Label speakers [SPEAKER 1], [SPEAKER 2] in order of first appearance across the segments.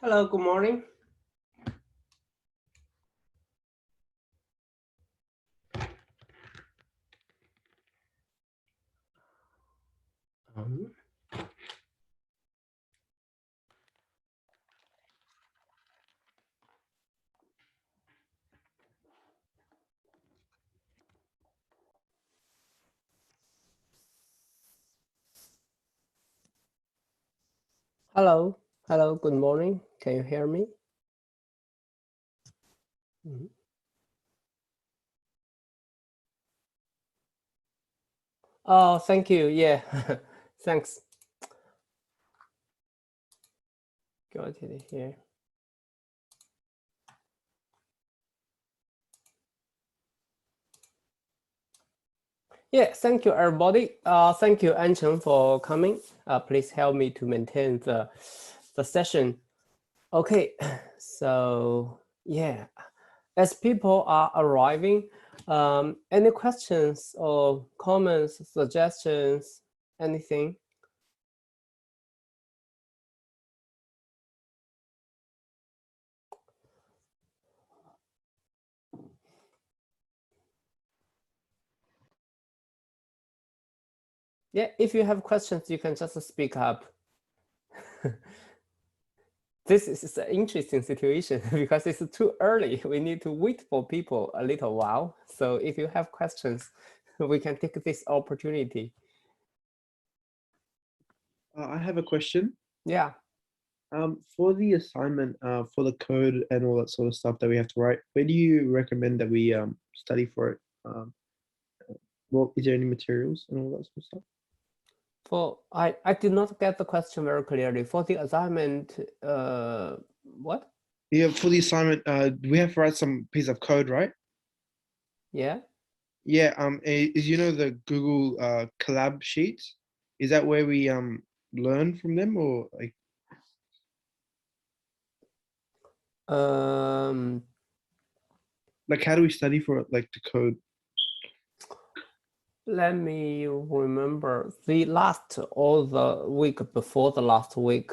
[SPEAKER 1] Hello, good morning. Um, Hello, hello, good morning. Can you hear me? Mhm. Oh, thank you. Yeah, thanks. Got it here. Yeah, thank you, everybody. Thank you, Ancheng, for coming. Please help me to maintain the session. Okay, so yeah, as people are arriving, any questions or comments, suggestions, anything? Yeah, if you have questions, you can just speak up. This is an interesting situation because it's too early. We need to wait for people a little while. So if you have questions, we can take this opportunity.
[SPEAKER 2] I have a question.
[SPEAKER 1] Yeah.
[SPEAKER 2] For the assignment, for the code and all that sort of stuff that we have to write, where do you recommend that we study for it? Well, is there any materials and all that sort of stuff?
[SPEAKER 1] I did not get the question very clearly. For the assignment, what?
[SPEAKER 2] Yeah, for the assignment, we have to write some piece of code, right?
[SPEAKER 1] Yeah.
[SPEAKER 2] Yeah. Is the Google Collab sheets? Is that where we learn from them, or like?
[SPEAKER 1] Um,
[SPEAKER 2] Like, how do we study for it, like the code?
[SPEAKER 1] Let me remember the last or the week before the last week,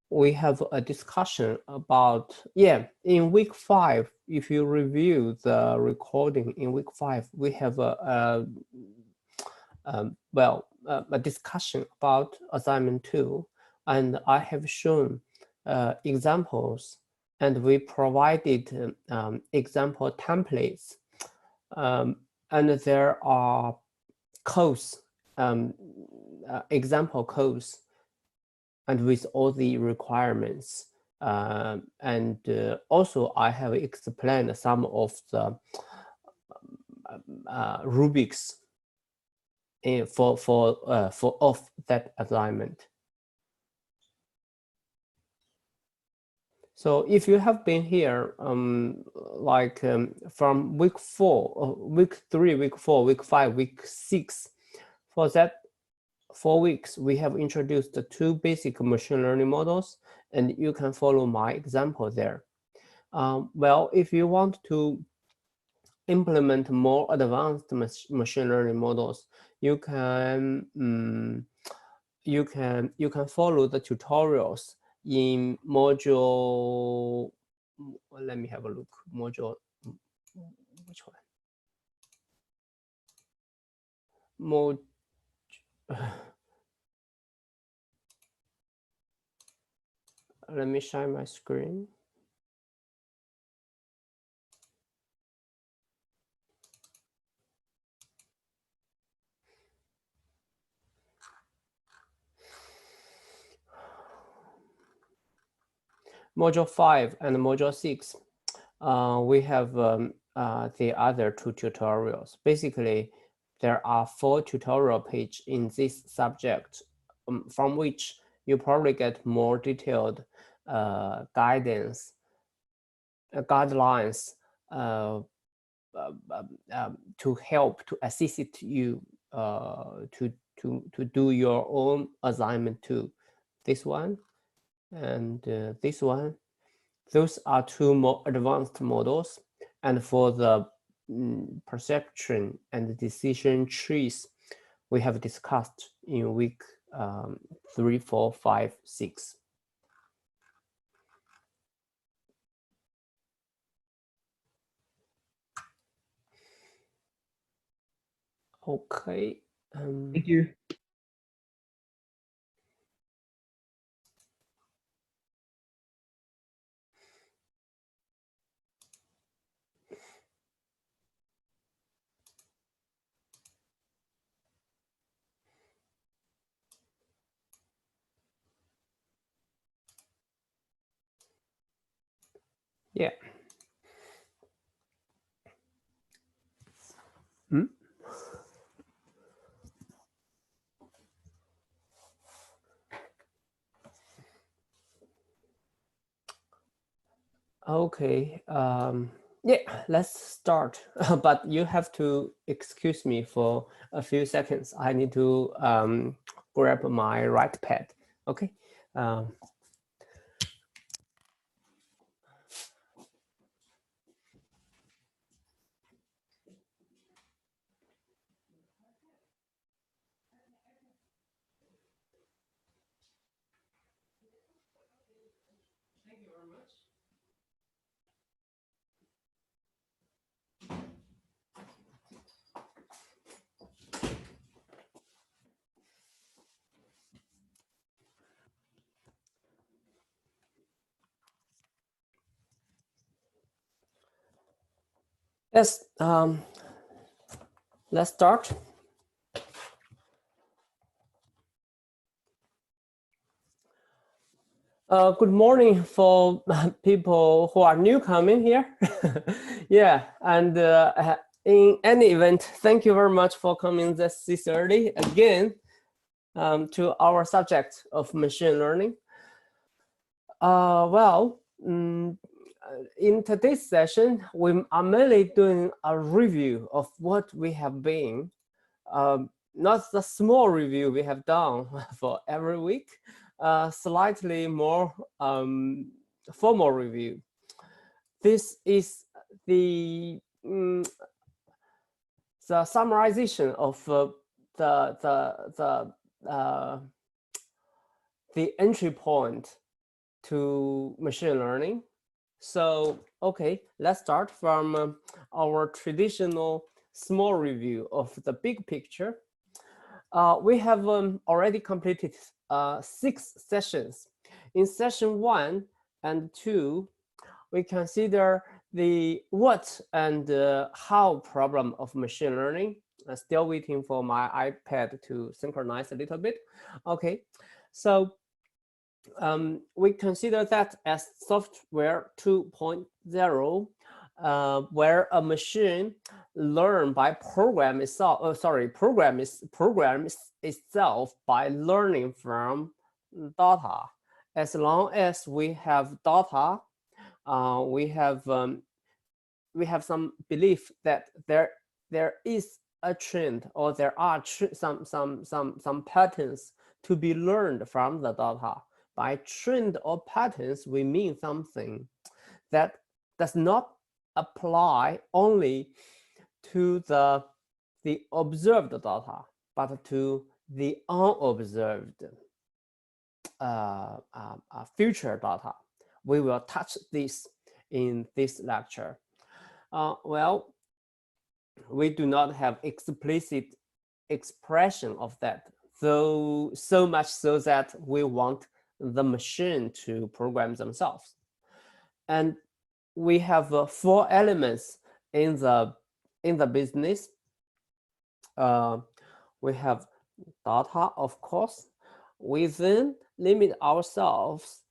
[SPEAKER 1] we have a discussion about, yeah, in week 5, if you review the recording in week 5, we have a discussion about assignment 2, and I have shown examples, and we provided example templates, and there are codes, example codes, and with all the requirements. And also I have explained some of the rubrics for of that assignment. So if you have been here, from week 4, week 3, week 4, week 5, week 6, for that 4 weeks, we have introduced the 2 basic machine learning models, and you can follow my example there. Well, if you want to implement more advanced machine learning models, you can follow the tutorials in module. Let me have a look. Module, which one? Mod. Let me share my screen. Module 5 and module 6, we have the other 2 tutorials. Basically, there are 4 tutorial pages in this subject, from which you probably get more detailed guidance, guidelines to help to assist you to do your own assignment too. This one and this one. Those are 2 more advanced models. And for the perception and decision trees, we have discussed in week 3, 4, 5, 6. Okay.
[SPEAKER 2] Thank you.
[SPEAKER 1] Yeah. Hmm? Okay. Yeah, let's start. But you have to excuse me for a few seconds. I need to grab my right pad. Okay. Yes. Let's start. Good morning for people who are new coming here. Yeah, and in any event, thank you very much for coming this early again to our subject of machine learning. In today's session, we are mainly doing a review of what we have been, not the small review we have done for every week, slightly more formal review. This is the summarization of the entry point to machine learning. So, okay, let's start from our traditional small review of the big picture. We have already completed 6 sessions. In session 1 and 2, we consider the what and how problem of machine learning. Still waiting for my iPad to synchronize a little bit. Okay, so we consider that as software 2.0, where a machine learn by program itself. Programs itself by learning from data. As long as we have data, we have some belief that there is a trend, or there are some patterns to be learned from the data. By trend or patterns, we mean something that does not apply only to the observed data, but to the unobserved future data. We will touch this in this lecture. Well, we do not have explicit expression of that, though so much so that we want the machine to program themselves. And we have 4 elements in the business. We have data, of course. We then limit ourselves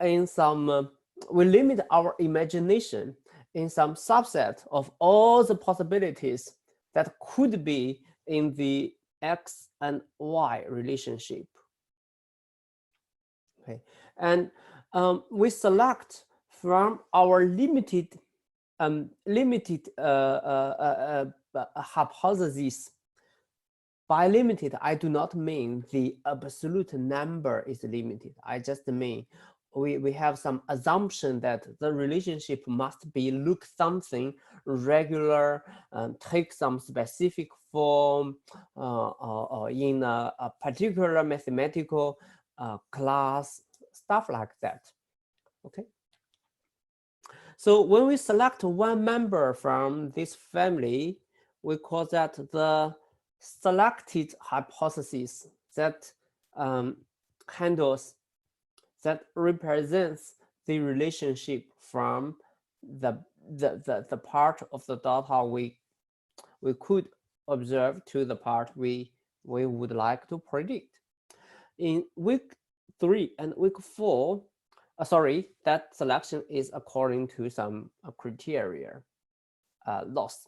[SPEAKER 1] in some, we limit our imagination in some subset of all the possibilities that could be in the X and Y relationship. Okay, and we select from our limited hypotheses. By limited, I do not mean the absolute number is limited. I just mean we have some assumption that the relationship must be look something regular, take some specific form in a particular mathematical class, stuff like that. Okay. So when we select one member from this family, we call that the selected hypothesis that handles, that represents the relationship from the part of the data we could observe to the part we would like to predict. In week 3 and week 4, sorry, that selection is according to some criteria loss.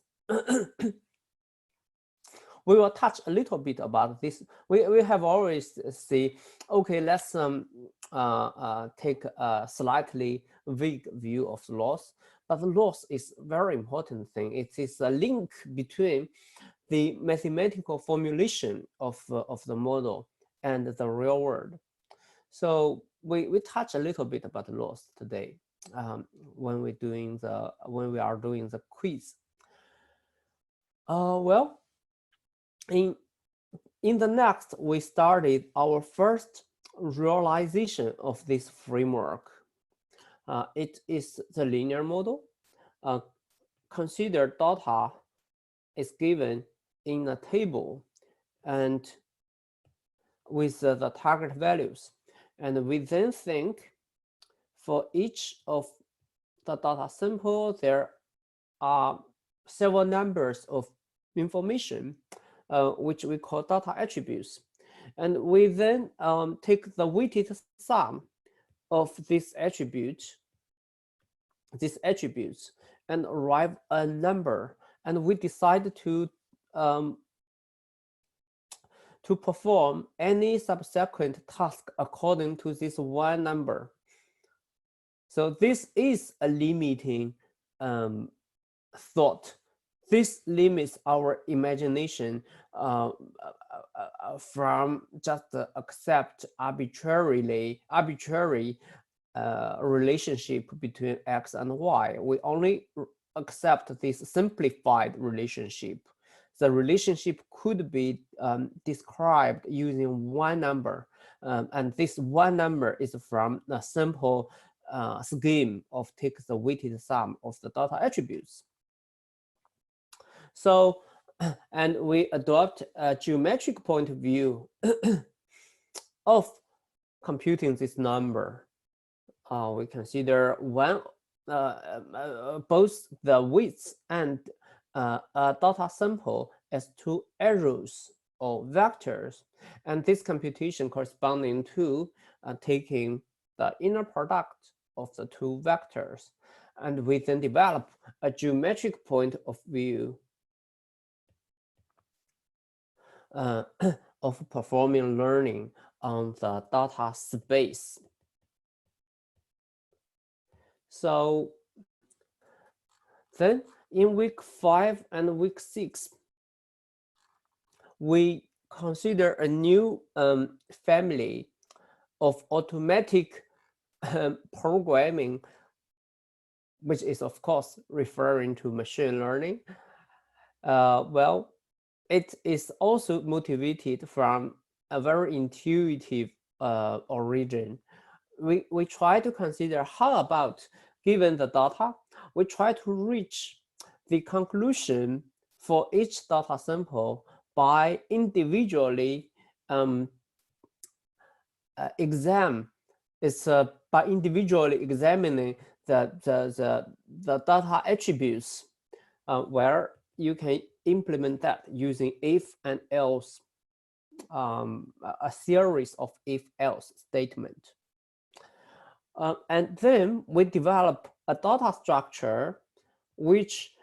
[SPEAKER 1] We will touch a little bit about this. We have always say, okay, let's take a slightly vague view of loss, but the loss is very important thing. It is a link between the mathematical formulation of the model and the real world. So we touch a little bit about loss today when we are doing the quiz. Well, in the next, we started our first realization of this framework. It is the linear model. Consider data is given in a table and with the target values. And we then think for each of the data sample, there are several numbers of information, which we call data attributes. And we then take the weighted sum of these attributes and arrive a number. And we decide to perform any subsequent task according to this one number. So this is a limiting thought. This limits our imagination from just accept arbitrary relationship between X and Y. We only accept this simplified relationship. The relationship could be described using one number, and this one number is from a simple scheme of take the weighted sum of the data attributes. So, and we adopt a geometric point of view of computing this number. We consider both the weights and a data sample as two arrows or vectors, and this computation corresponding to taking the inner product of the two vectors. And we then develop a geometric point of view of performing learning on the data space. So then in week 5 and week 6, we consider a new family of automatic programming, which is of course referring to machine learning. Well, it is also motivated from a very intuitive origin. We try to consider how about, given the data, we try to reach the conclusion for each data sample by individually by individually examining the data attributes, where you can implement that using if and else, a series of if-else statements. And then we develop a data structure which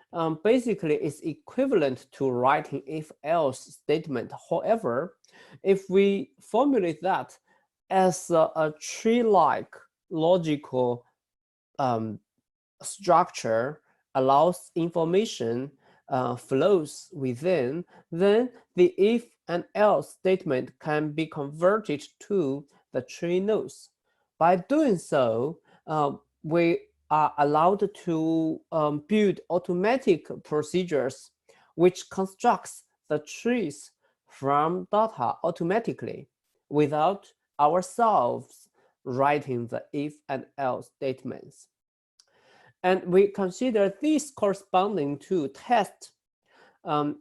[SPEAKER 1] basically is equivalent to writing if-else statement. However, if we formulate that as a tree-like logical structure, allows information flows within, then the if and else statement can be converted to the tree nodes. By doing so, we are allowed to build automatic procedures which constructs the trees from data automatically without ourselves writing the if and else statements. And we consider this corresponding to test the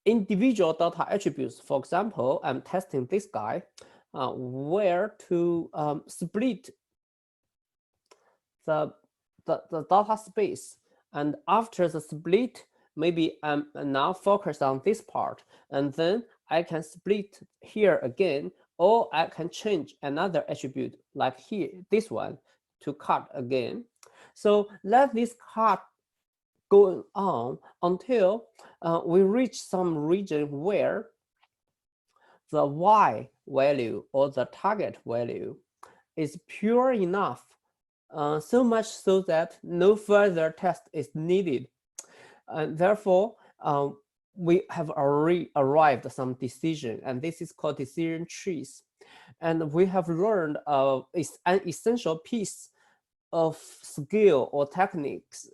[SPEAKER 1] individual data attributes. For example, I'm testing this guy where to split the data space. And after the split, maybe I'm now focused on this part. And then I can split here again, or I can change another attribute like here, this one, to cut again. So let this cut going on until we reach some region where the Y value or the target value is pure enough, so much so that no further test is needed. And therefore, we have already arrived at some decision, and this is called decision trees. And we have learned an essential piece of skill or techniques,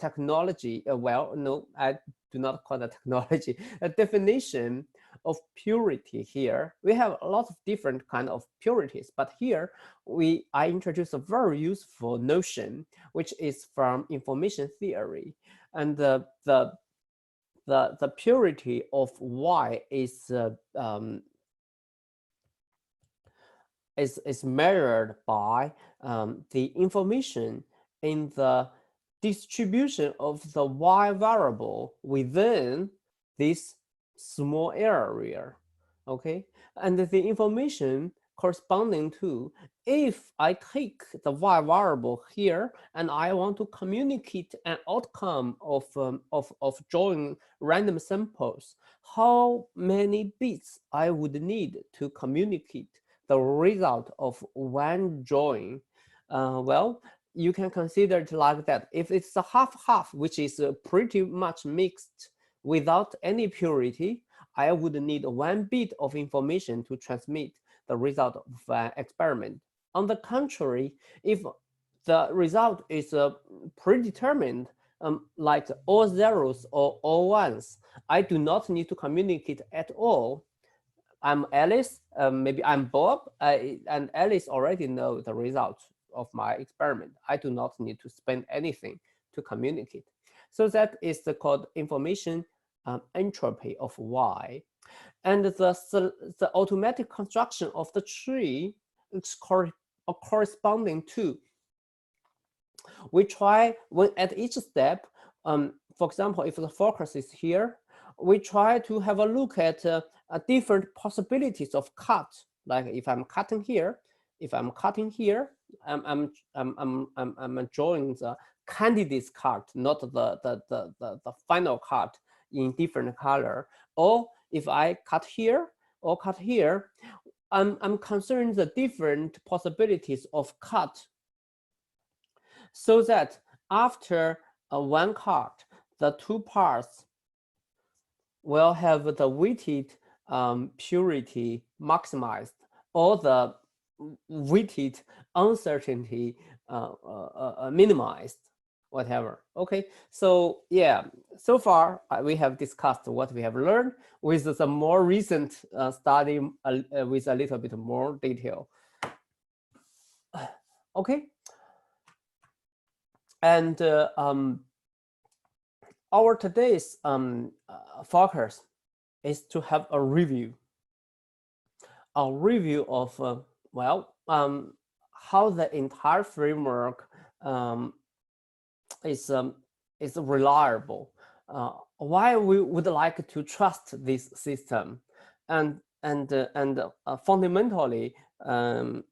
[SPEAKER 1] technology. Well, no, I do not call that technology. A definition of purity here. We have a lot of different kind of purities, but here I introduce a very useful notion, which is from information theory, and the purity of Y is measured by the information in the distribution of the Y variable within this small area, okay? And the information corresponding to, if I take the Y variable here and I want to communicate an outcome of drawing random samples, how many bits I would need to communicate the result of one drawing? Well, you can consider it like that. If it's a half-half, which is pretty much mixed without any purity, I would need 1 bit of information to transmit the result of an experiment. On the contrary, if the result is predetermined, like all zeros or all ones, I do not need to communicate at all. I'm Alice, maybe I'm Bob, and Alice already know the result of my experiment. I do not need to spend anything to communicate. So that is called information entropy of Y. And the automatic construction of the tree is corresponding to, we try when at each step, for example, if the focus is here, we try to have a look at different possibilities of cut. Like if I'm cutting here, if I'm cutting here, I'm drawing the candidate's cut, not the final cut in different color. Or if I cut here or cut here, I'm considering the different possibilities of cut, so that after one cut, the two parts will have the weighted purity maximized, or the weighted uncertainty minimized, whatever. Okay, so yeah, so far we have discussed what we have learned with some more recent study with a little bit more detail. Okay, and our today's focus is to have a review of well, how the entire framework is reliable, why we would like to trust this system, and fundamentally, or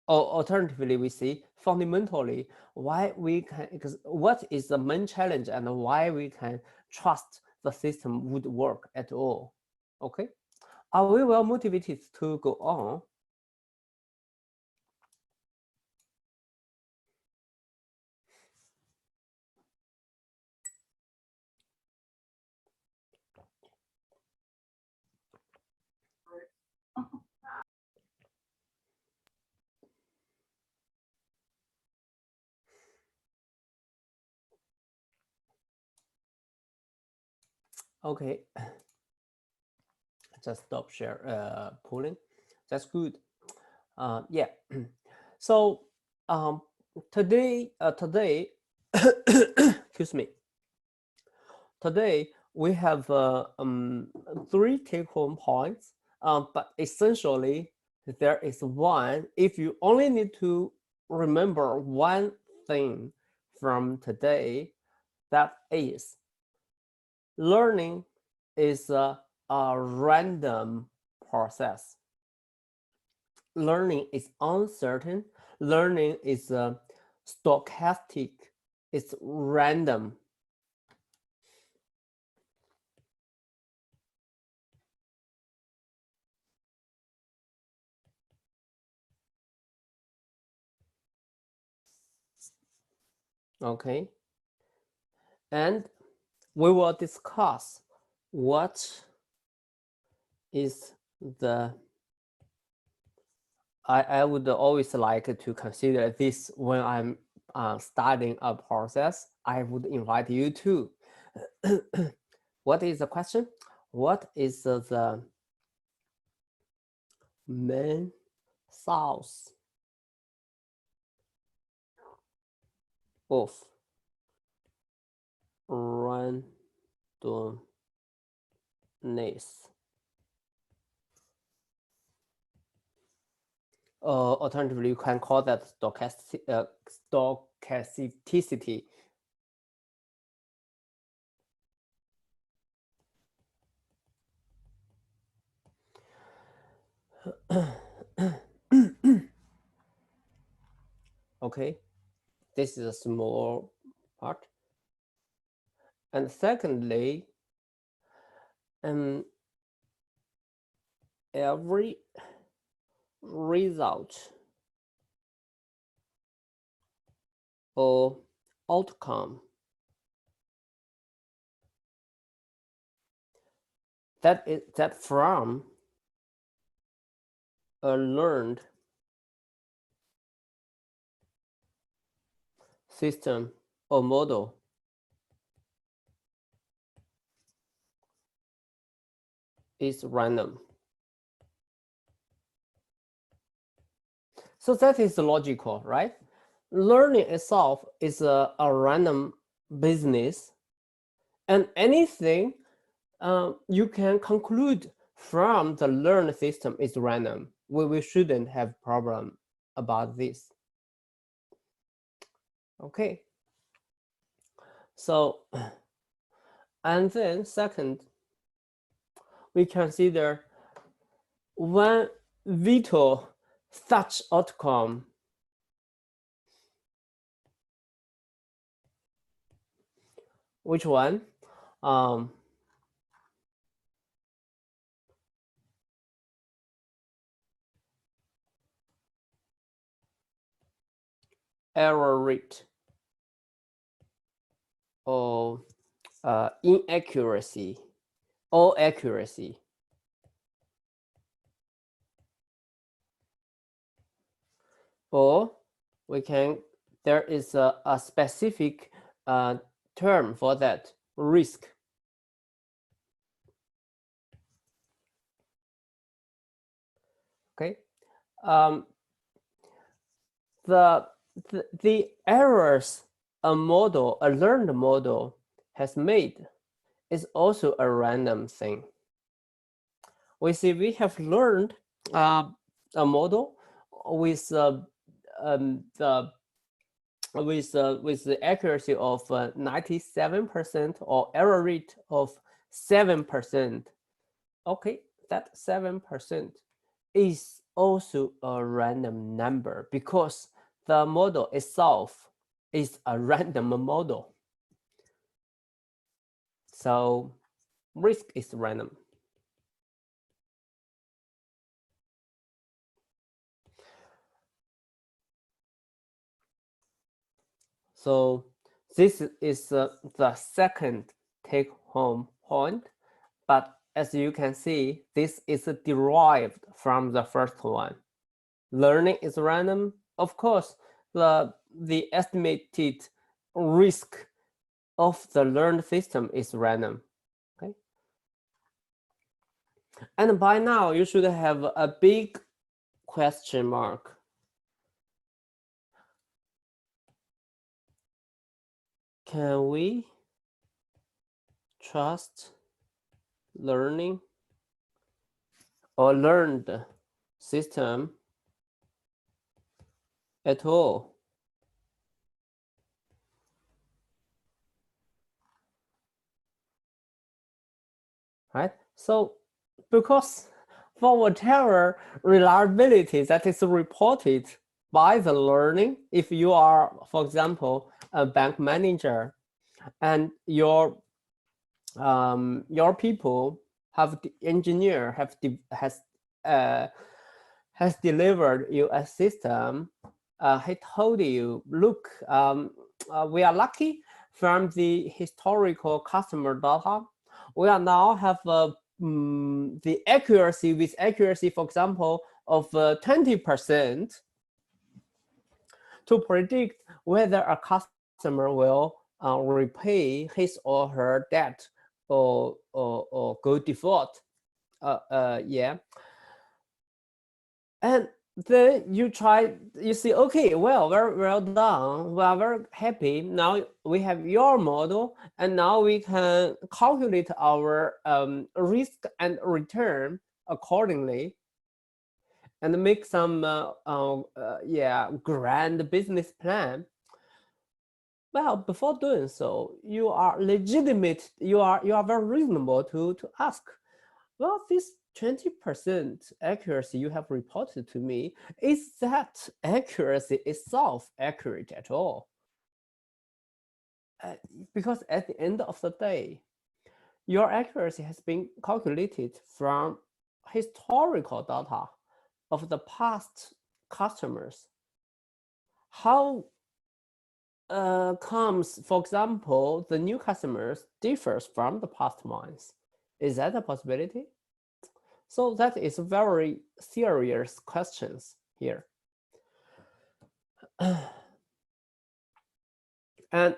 [SPEAKER 1] alternatively, we see fundamentally why we can, what is the main challenge and why we can trust the system would work at all. Okay, are we well motivated to go on? Okay, just stop share pulling. That's good. Yeah. So today, excuse me. Today we have 3 take-home points, but essentially there is one. If you only need to remember one thing from today, that is learning is a random process. Learning is uncertain. Learning is stochastic. It's random. Okay. And we will discuss what is the I would always like to consider this when I'm starting a process. I would invite you to. What is the question? What is the main source of randomness? Alternatively, you can call that stochasticity. Okay, this is a small part. And secondly, every result or outcome that from a learned system or model is random. So that is logical, right? Learning itself is a random business, and anything you can conclude from the learned system is random. We shouldn't have problem about this. Okay. So, and then second, we consider one vital such outcome. Which one? Error rate or inaccuracy or accuracy. Or we can, there is a specific term for that, risk. Okay. The errors a learned model has made is also a random thing. We see we have learned a model with the accuracy of 97% or error rate of 7%. Okay, that 7% is also a random number because the model itself is a random model. So risk is random. So this is the second take-home point, but as you can see, this is derived from the first one. Learning is random. Of course, the estimated risk of the learned system is random. Okay, And by now, you should have a big question mark. Can we trust learning or learned system at all? Right? So because for whatever reliability that is reported by the learning, if you are, for example, a bank manager and your people have the engineer has delivered you a system. He told you, look, we are lucky from the historical customer data. We are now have the accuracy, for example, of 20% to predict whether a customer will repay his or her debt or go default. Yeah. And then you see, okay, well, very well done. We are very happy. Now we have your model, and now we can calculate our risk and return accordingly, and make some grand business plan. Well, before doing so, you are legitimate. You are very reasonable to ask. Well, this 20% accuracy you have reported to me, is that accuracy itself accurate at all? Because at the end of the day, your accuracy has been calculated from historical data of the past customers. How comes, for example, the new customers differs from the past ones? Is that a possibility? So that is very serious questions here. And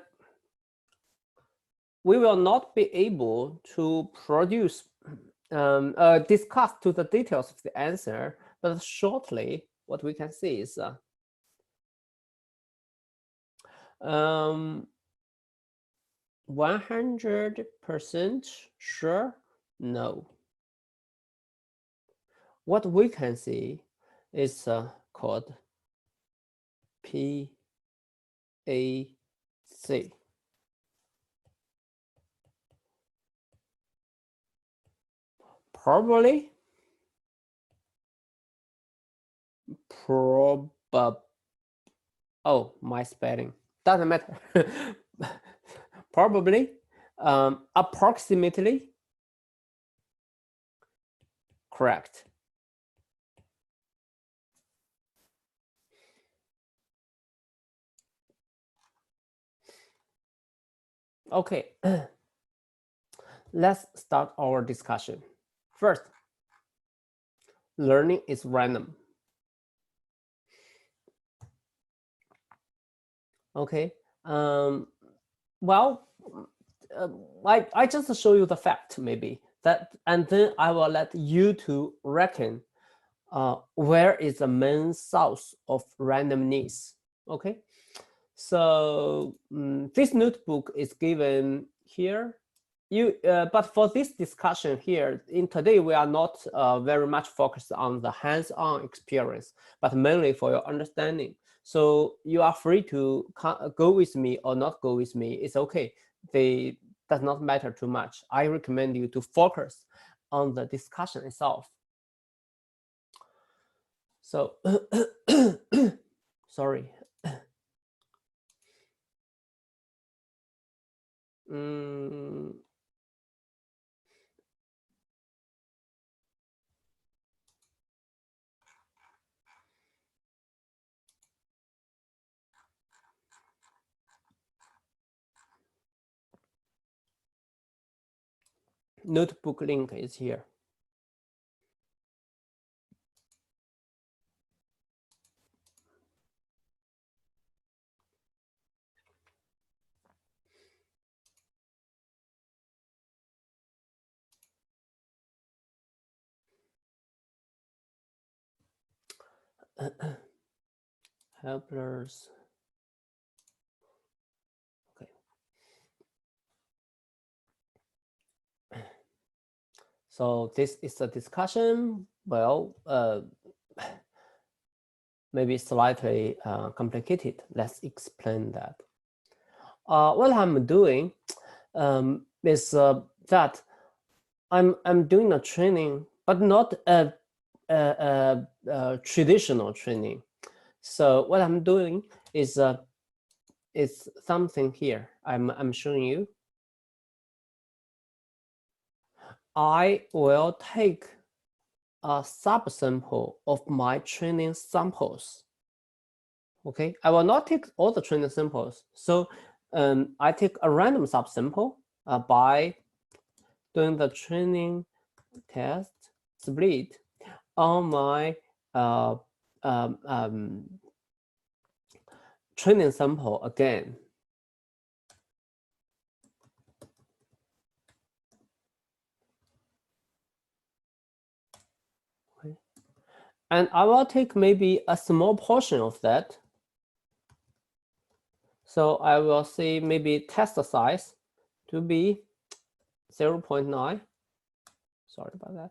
[SPEAKER 1] we will not be able to produce, discuss to the details of the answer, but shortly, what we can see is 100% sure? No. What we can see is called PAC. Probably, oh, my spelling doesn't matter. Probably, approximately correct. Okay, let's start our discussion. First, learning is random. Okay, well, I just show you the fact maybe that, and then I will let you to reckon where is the main source of randomness. Okay, so this notebook is given here. But for this discussion here, in today, we are not very much focused on the hands-on experience, but mainly for your understanding. So you are free to go with me or not go with me. It's okay. They does not matter too much. I recommend you to focus on the discussion itself. So, sorry. Notebook link is here. helpers. Okay. So this is a discussion. Well, maybe slightly complicated. Let's explain that. What I'm doing is that I'm doing a training, but not a traditional training. So what I'm doing is something here. I'm showing you. I will take a subsample of my training samples. Okay, I will not take all the training samples. So I take a random subsample by doing the training test split on my training sample again. Okay. And I will take maybe a small portion of that. So I will say maybe test size to be 0.9. Sorry about that.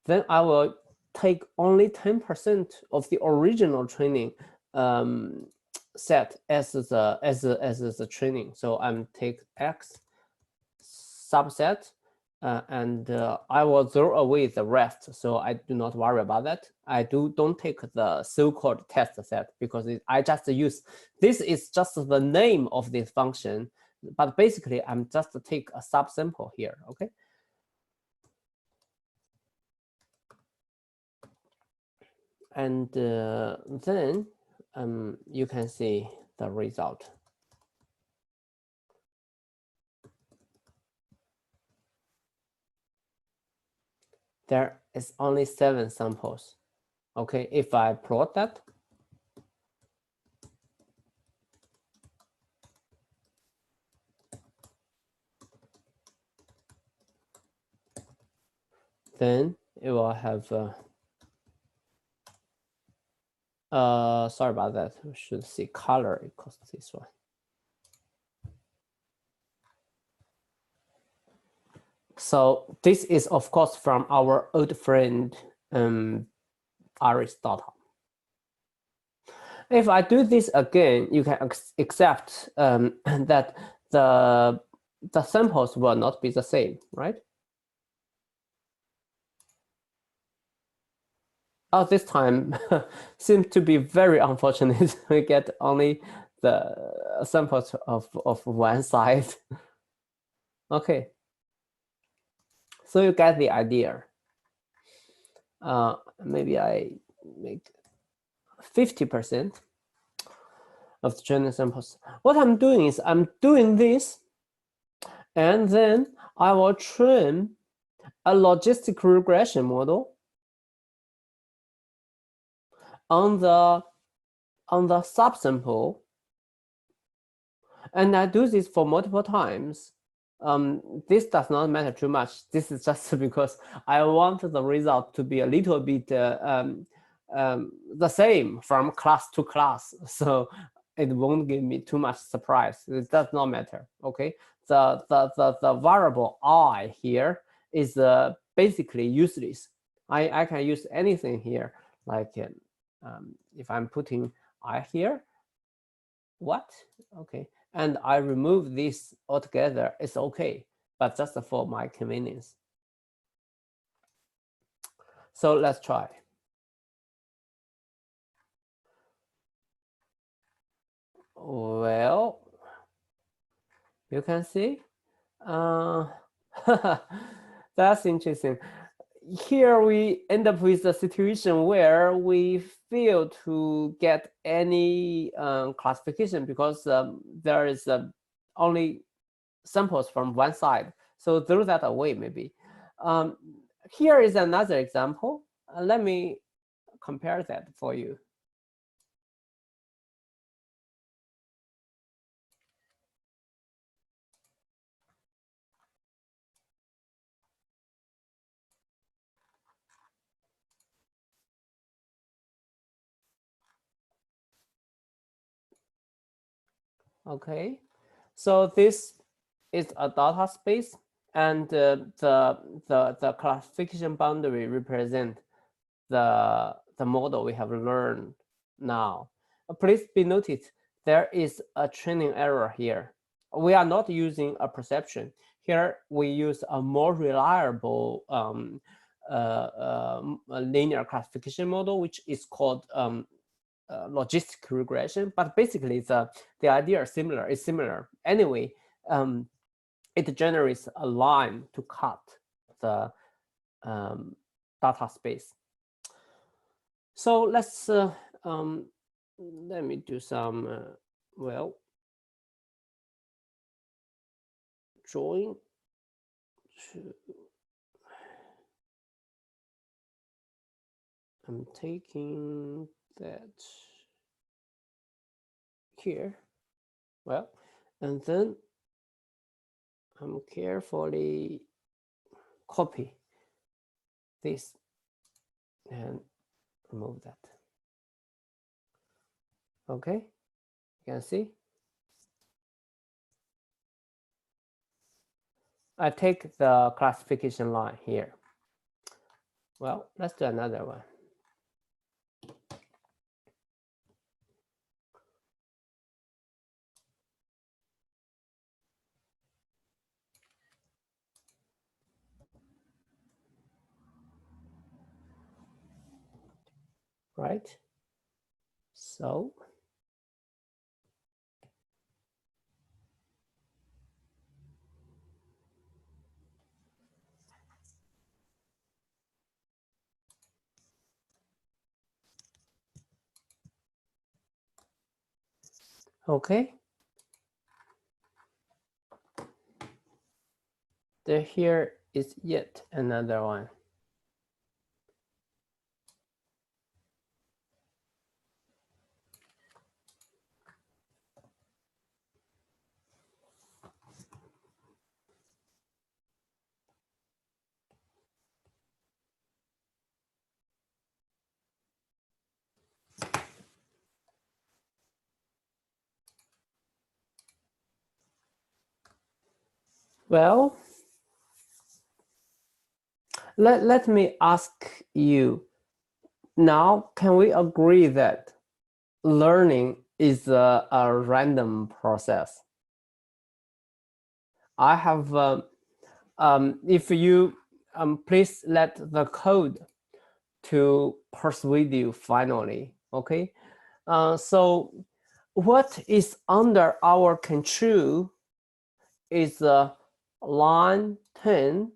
[SPEAKER 1] Then I will take only 10% of the original training set as the training. So I'm take X subset and I will throw away the rest. So I do not worry about that. I don't take the so-called test set because I just use, this is just the name of this function, but basically I'm just take a subsample here, okay? And then you can see the result. There is only 7 samples. Okay, if I plot that, then it will have sorry about that. We should see color equals this one. So this is of course from our old friend Aristotle. If I do this again, you can accept that the samples will not be the same, right? Oh, this time seems to be very unfortunate. We get only the samples of one side. Okay, so you get the idea. Maybe I make 50% of the training samples. What I'm doing is I'm doing this, and then I will train a logistic regression model on the subsample, and I do this for multiple times. This does not matter too much. This is just because I want the result to be a little bit the same from class to class, so it won't give me too much surprise. It does not matter. Okay, the variable I here is basically useless. I can use anything here, like if I'm putting I here, what? Okay, and I remove this altogether, it's okay, but just for my convenience. So let's try. Well, you can see, that's interesting. Here we end up with a situation where we fail to get any classification because there is only samples from one side. So throw that away maybe. Here is another example. Let me compare that for you. Okay, so this is a data space, and the classification boundary represent the model we have learned now. Please be noted, there is a training error here. We are not using a perception. Here we use a more reliable linear classification model, which is called logistic regression. But basically, the idea is similar. Anyway, it generates a line to cut the data space. So let's let me do some drawing to. I'm taking that here, and then I'm carefully copy this and remove that. Okay, you can see. I take the classification line here. Well, let's do another one. Right? So okay. Here is yet another one. Well, let me ask you now, can we agree that learning is a random process? I have, if you please let the code to persuade you finally, okay? So what is under our control is line 10,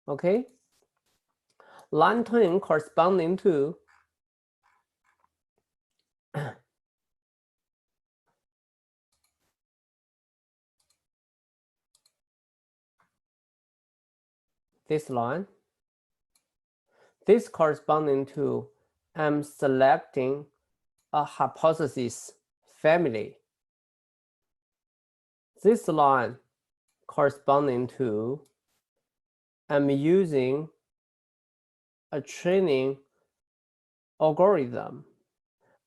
[SPEAKER 1] okay? Line 10 corresponding to this line. This corresponding to I'm selecting a hypothesis family. This line corresponding to I'm using a training algorithm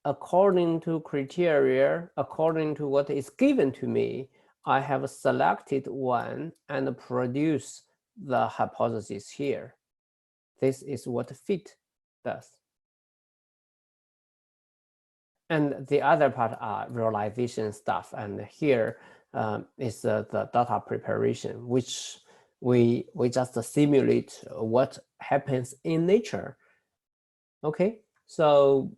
[SPEAKER 1] according to criteria, according to what is given to me. I have selected one and produce the hypothesis here. This is what fit does. And the other part are realization stuff. And here is the data preparation, which we just simulate what happens in nature. Okay, so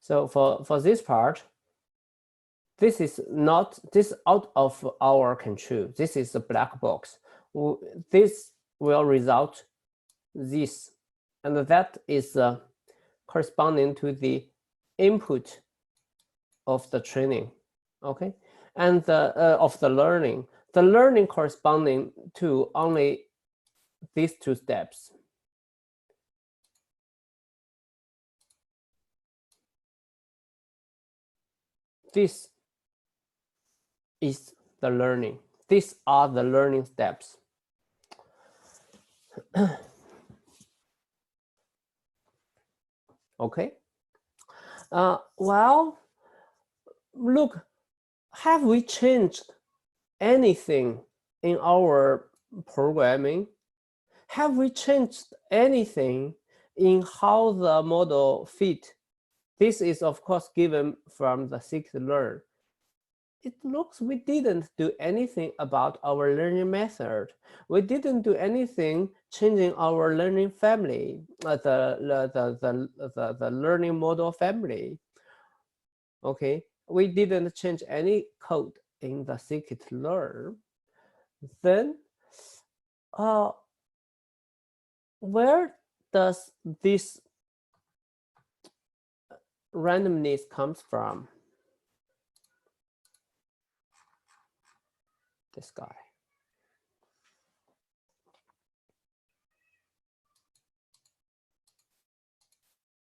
[SPEAKER 1] for this part, this is not out of our control. This is a black box. This will result this, and that is corresponding to the input of the training, okay, and of the learning. The learning corresponding to only these two steps. This is the learning. These are the learning steps. Okay. Well, look, have we changed anything in our programming? Have we changed anything in how the model fit? This is, of course, given from the scikit-learn. It looks we didn't do anything about our learning method. We didn't do anything changing our learning family, the learning model family. Okay, we didn't change any code in the scikit-learn. Then, where does this randomness comes from? This guy.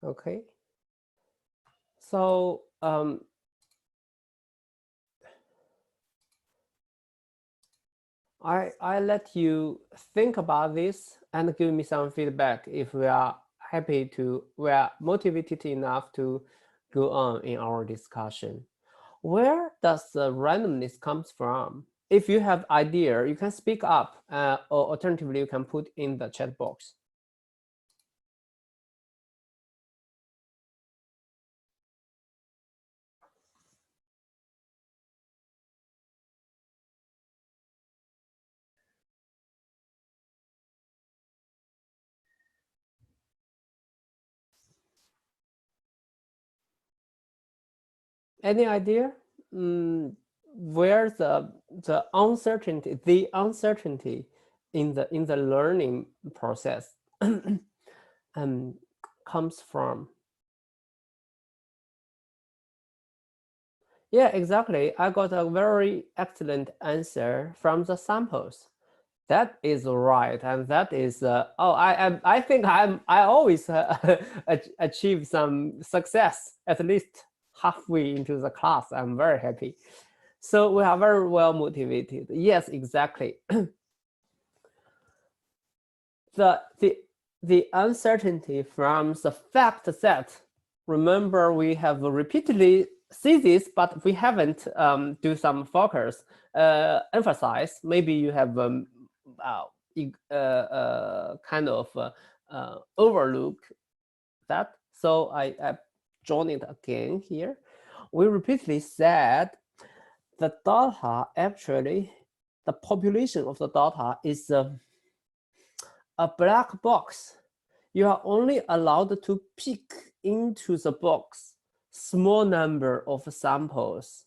[SPEAKER 1] Okay. So I let you think about this and give me some feedback if we are we are motivated enough to go on in our discussion. Where does the randomness comes from? If you have idea, you can speak up, or alternatively, you can put in the chat box. Any idea? Where the uncertainty in the learning process comes from? Yeah, exactly. I got a very excellent answer from the samples. That is right, and that is I think I always achieve some success at least halfway into the class. I'm very happy. So we are very well motivated. Yes, exactly. the uncertainty from the fact that, remember, we have repeatedly see this, but we haven't do some focus emphasize. Maybe you have kind of overlook that. So I drawn it again here. We repeatedly said the data, actually, the population of the data is a black box. You are only allowed to pick into the box small number of samples.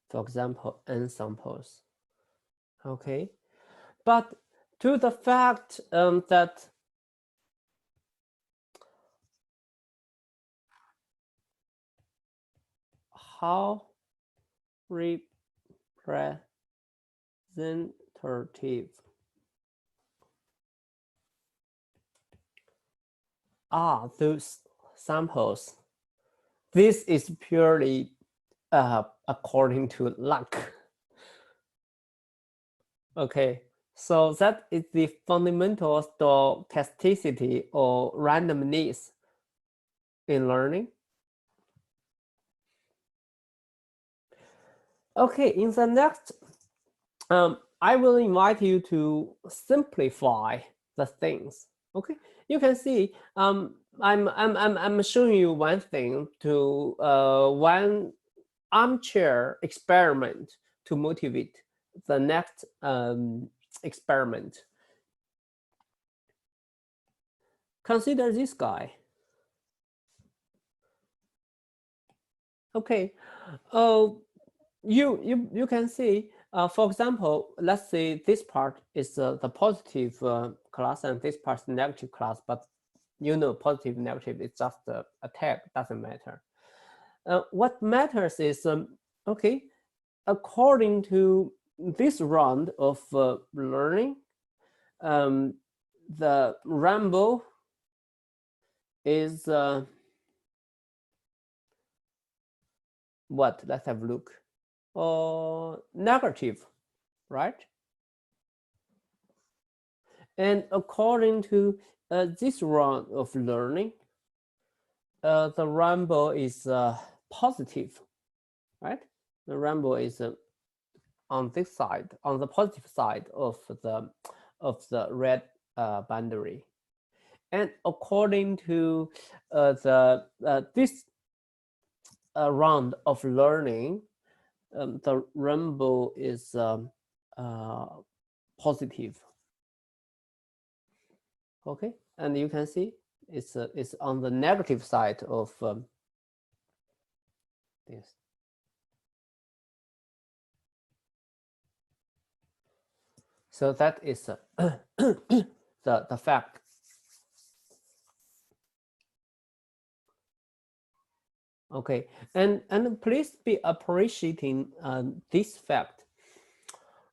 [SPEAKER 1] For example, n samples. Okay, but to the fact that how representative are those samples, this is purely according to luck. Okay, so that is the fundamental stochasticity or randomness in learning. Okay, in the next, I will invite you to simplify the things. Okay, you can see I'm showing you one thing to one armchair experiment to motivate the next experiment. Consider this guy. Okay, you can see, for example, let's say this part is the positive class and this part is negative class, but you know, positive, negative, it's just a tag, doesn't matter. What matters is, okay, according to this round of learning, the rainbow is what? Let's have a look. Negative, right? And according to this round of learning, the rainbow is positive, right? The rainbow is on this side, on the positive side of the red boundary. And according to this round of learning, the rainbow is positive. Okay, and you can see it's on the negative side of this. So that is the fact. Okay, and please be appreciating this fact.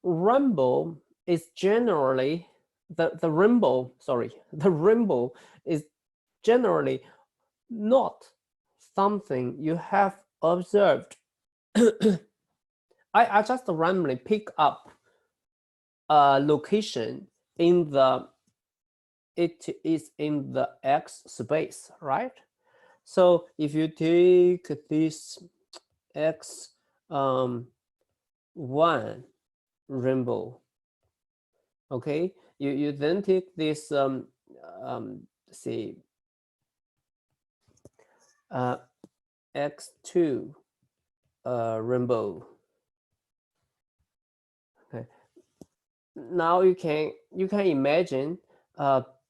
[SPEAKER 1] Rainbow is generally the rainbow. Sorry, the rainbow is generally not something you have observed. I just randomly pick up a location in the, it is in the X space, right? So if you take this X1 rainbow, okay, you then take this say X2 rainbow. Okay, now you can imagine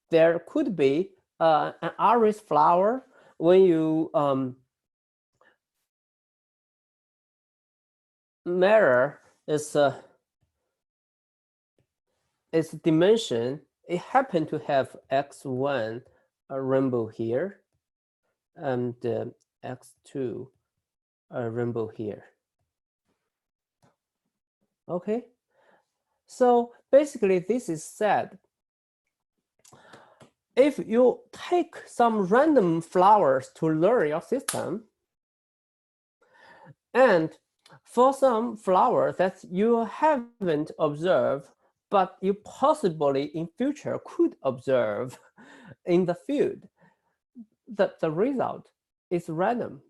[SPEAKER 1] there could be an iris flower when you measure its dimension. It happened to have X1 rainbow here and X2 rainbow here. Okay, so basically this is said, if you take some random flowers to learn your system, and for some flowers that you haven't observed, but you possibly in future could observe in the field, the result is random.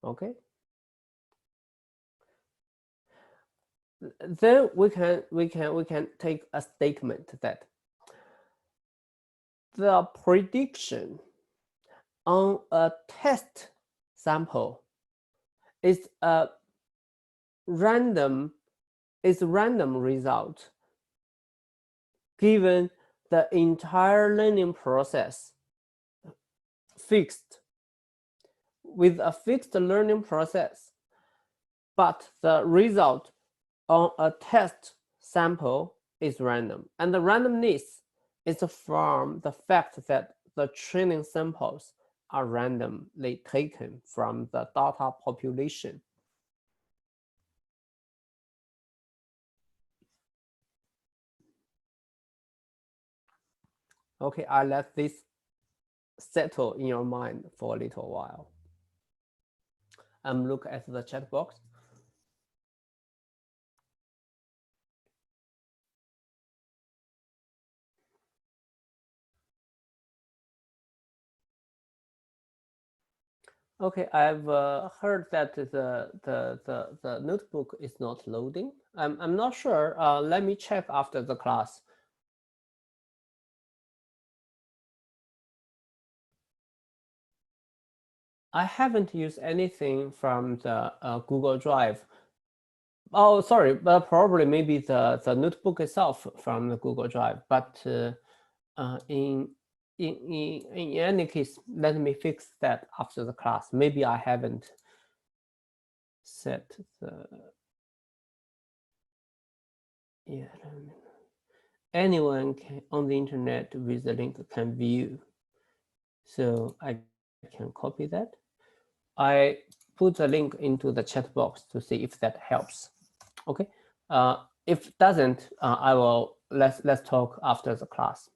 [SPEAKER 1] Okay. Then we can take a statement that the prediction on a test sample is a random result given the entire learning process fixed with a fixed learning process, but the result on a test sample is random, and the randomness is from the fact that the training samples are randomly taken from the data population. Okay, I'll let this settle in your mind for a little while. Look at the chat box. Okay, I've heard that the notebook is not loading. I'm not sure. Let me check after the class. I haven't used anything from the Google Drive. Oh, sorry, but probably maybe the notebook itself from the Google Drive. But in any case, let me fix that after the class. Maybe I haven't set the, yeah. Anyone can on the internet with the link can view. So I can copy that. I put the link into the chat box to see if that helps. Okay. If it doesn't, I will let's talk after the class.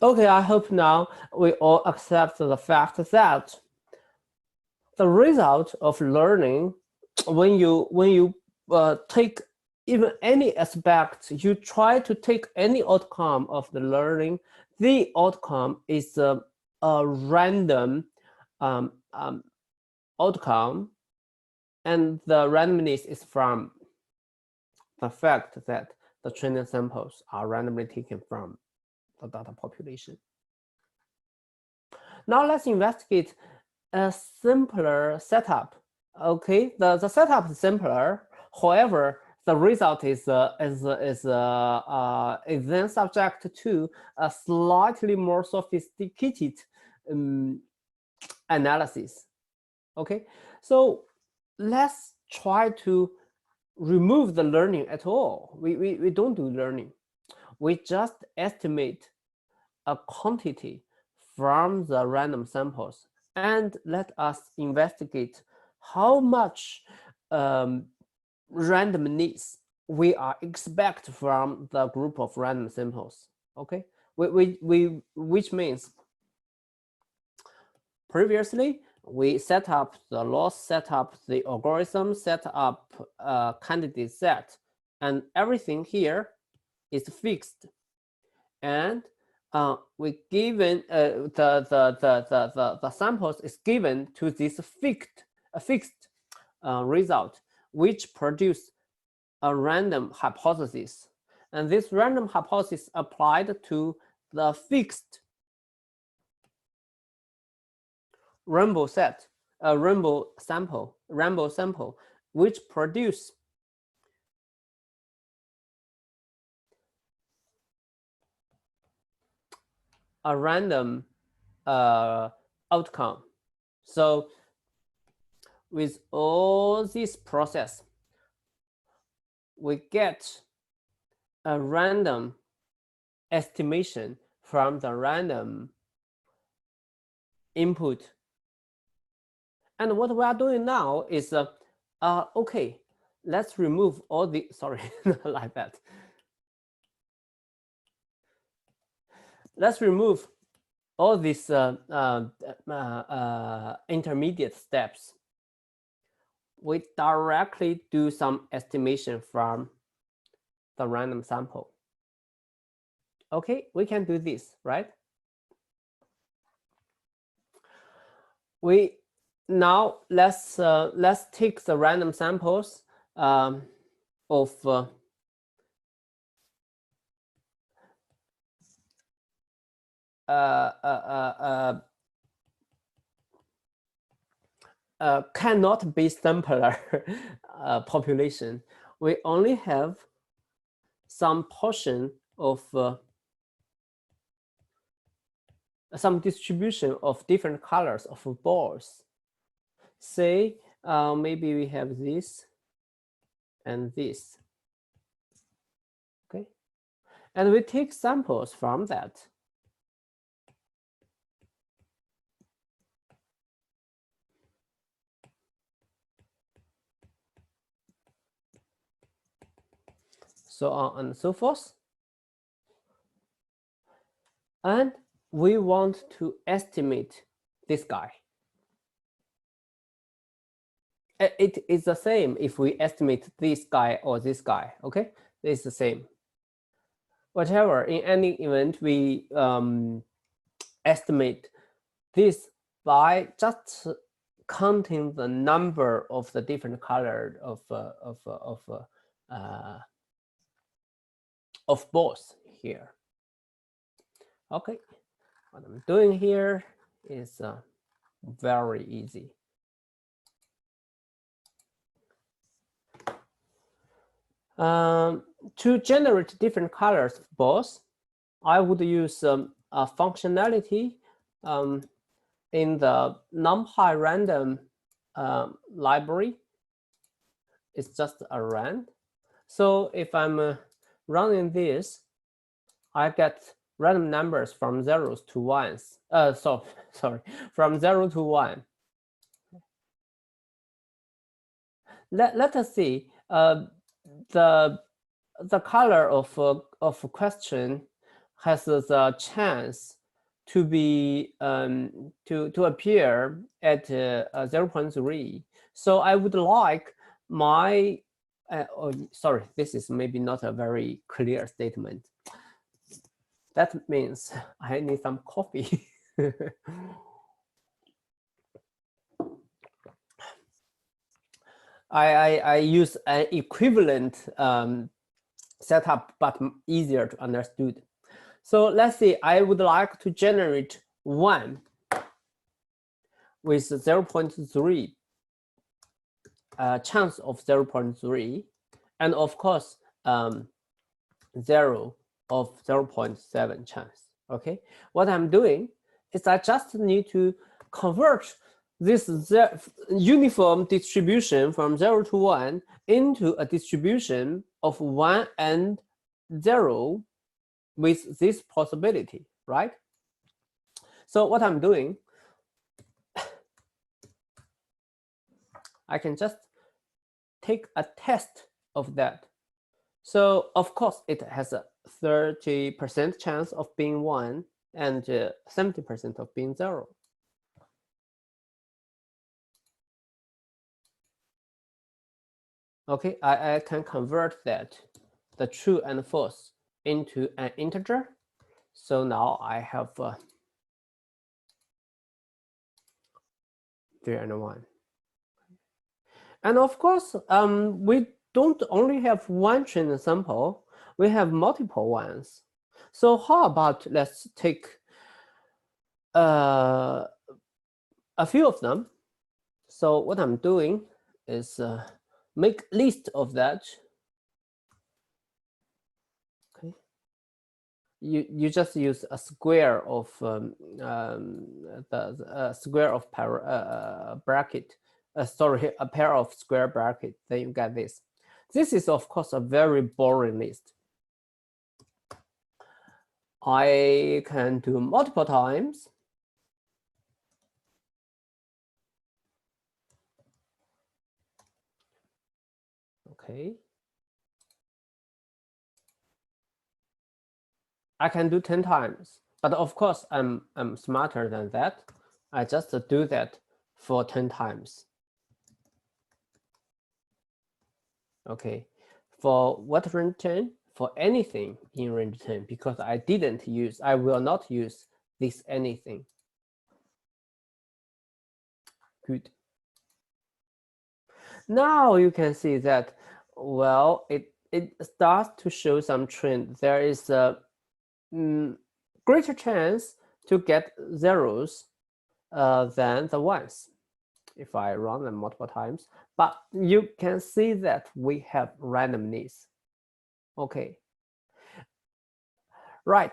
[SPEAKER 1] Okay, I hope now we all accept the fact that the result of learning, when you take even any aspect, you try to take any outcome of the learning, the outcome is a random outcome, and the randomness is from the fact that the training samples are randomly taken from the data population. Now let's investigate a simpler setup. Okay, the setup is simpler. However, the result is then subject to a slightly more sophisticated analysis. Okay, so let's try to remove the learning at all. We don't do learning. We just estimate a quantity from the random samples, and let us investigate how much randomness we are expect from the group of random samples. Okay, which means previously we set up the loss, set up the algorithm, set up a candidate set, and everything here is fixed, and we given the samples is given to this fixed result, which produce a random hypothesis, and this random hypothesis applied to the fixed rainbow set, rainbow sample, which produce a random outcome. So with all this process, we get a random estimation from the random input. And what we are doing now is, okay, let's remove all the, sorry, not like that. Let's remove all these intermediate steps. We directly do some estimation from the random sample. Okay, we can do this, right? Now let's take the random samples of cannot be simpler population. We only have some portion of some distribution of different colors of balls. Say maybe we have this and this. Okay, and we take samples from that. So on and so forth. And we want to estimate this guy. It is the same if we estimate this guy or this guy, okay? It's the same. Whatever, in any event, we estimate this by just counting the number of the different color of balls here. Okay, what I'm doing here is very easy. To generate different colors of balls, I would use a functionality in the NumPy random library. It's just a rand. So if I'm running this, I get random numbers from zeros to ones. Sorry, from 0 to 1. Let us see the the color of a question has the chance to be to appear at 0.3. So I would like my oh, sorry, this is maybe not a very clear statement. That means I need some coffee. I use an equivalent setup, but easier to understood. So let's say I would like to generate 1 with 0.3 chance of 0.3, and of course 0 of 0.7 chance. Okay, what I'm doing is I just need to convert this uniform distribution from 0 to 1 into a distribution of 1 and 0 with this possibility, right? So what I'm doing, I can just take a test of that. So of course it has a 30% chance of being 1 and 70% of being 0. Okay, I can convert that, the true and false, into an integer. So now I have 3 and 1. And of course, we don't only have one training sample, we have multiple ones. So how about let's take a few of them. So what I'm doing is make list of that. Okay, you just use a square of the square of bracket. Sorry, a pair of square bracket. Then you get this. This is of course a very boring list. I can do multiple times. Okay. I can do 10 times, but of course I'm smarter than that. I just do that for 10 times. Okay, for what range 10? For anything in range 10, because I will not use this anything. Good. Now you can see that, well, it starts to show some trend. There is a greater chance to get zeros than the ones if I run them multiple times. But you can see that we have randomness. Okay. Right.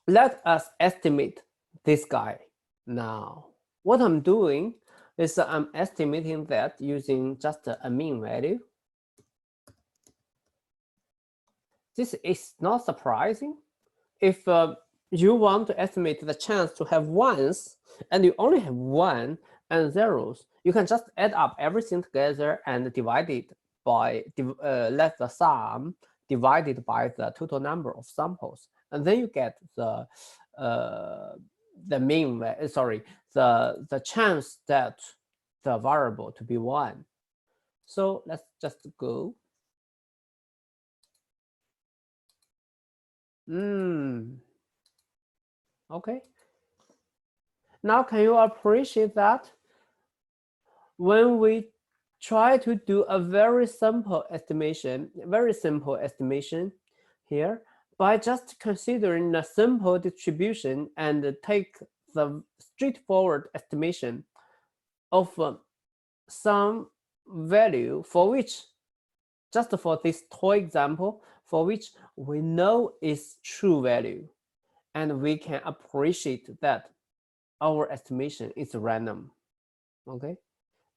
[SPEAKER 1] Let us estimate this guy now. What I'm doing is I'm estimating that using just a mean value. This is not surprising. If you want to estimate the chance to have ones and you only have 1 and zeros, you can just add up everything together and divide it by let the sum divided by the total number of samples, and then you get the mean, sorry, the chance that the variable to be 1. So let's just go. Okay. Now, can you appreciate that? When we try to do a very simple estimation here, by just considering a simple distribution and take the straightforward estimation of some value for which, just for this toy example, for which we know is true value, and we can appreciate that our estimation is random. Okay,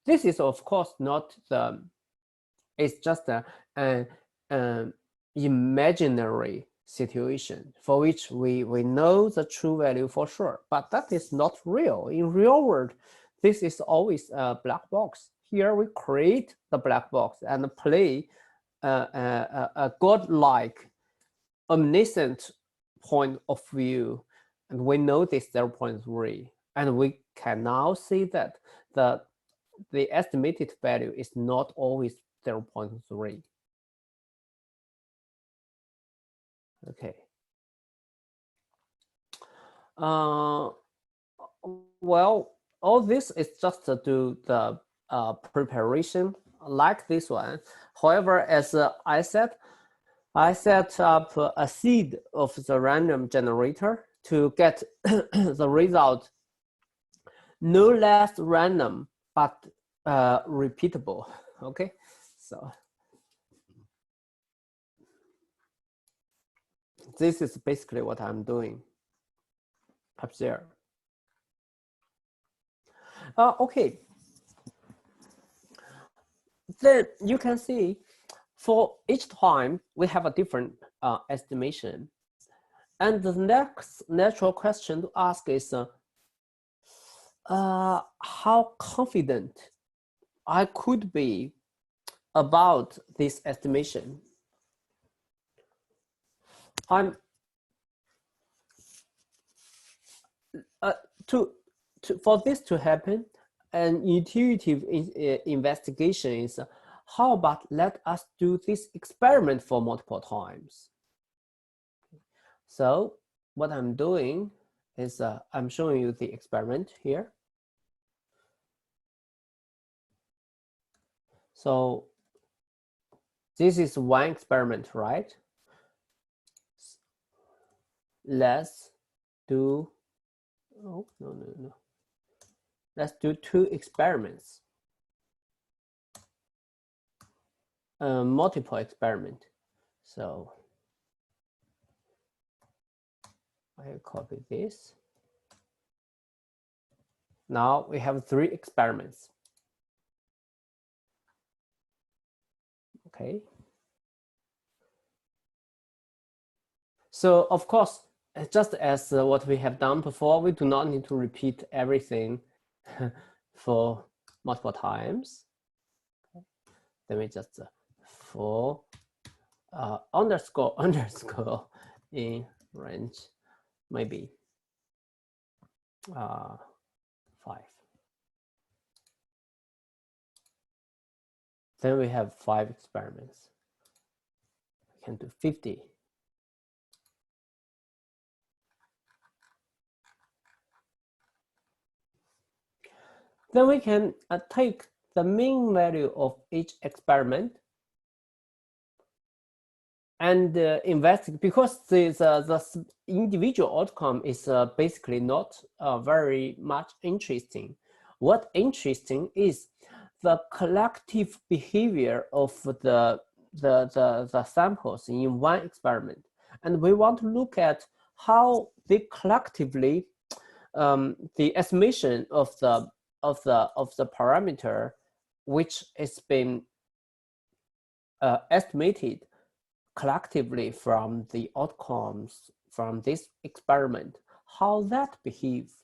[SPEAKER 1] this is of course not the, it's just an imaginary situation for which we know the true value for sure, but that is not real. In real world, this is always a black box. Here we create the black box and play a godlike, omniscient point of view, and we know this 0.3, and we can now see that the estimated value is not always 0.3. Okay. Well, all this is just to do the preparation like this one. However, as I said, I set up a seed of the random generator to get the result no less random but repeatable. Okay, so this is basically what I'm doing up there. Okay, then you can see for each time we have a different estimation, and the next natural question to ask is how confident I could be about this estimation. I'm for this to happen, an intuitive investigation is how about let us do this experiment for multiple times. So what I'm doing is I'm showing you the experiment here. So this is one experiment, right? Let's do, oh, no. Let's do 2 experiments. Multiple experiment. So I copy this. Now we have 3 experiments. Okay. So of course, just as what we have done before, we do not need to repeat everything for multiple times. Then we just for underscore in range, maybe 5. Then we have 5 experiments. We can do 50. Then we can take the mean value of each experiment and investigate, because the individual outcome is basically not very much interesting. What interesting is the collective behavior of the samples in one experiment, and we want to look at how they collectively the estimation of the parameter which has been estimated collectively from the outcomes from this experiment, how that behaves.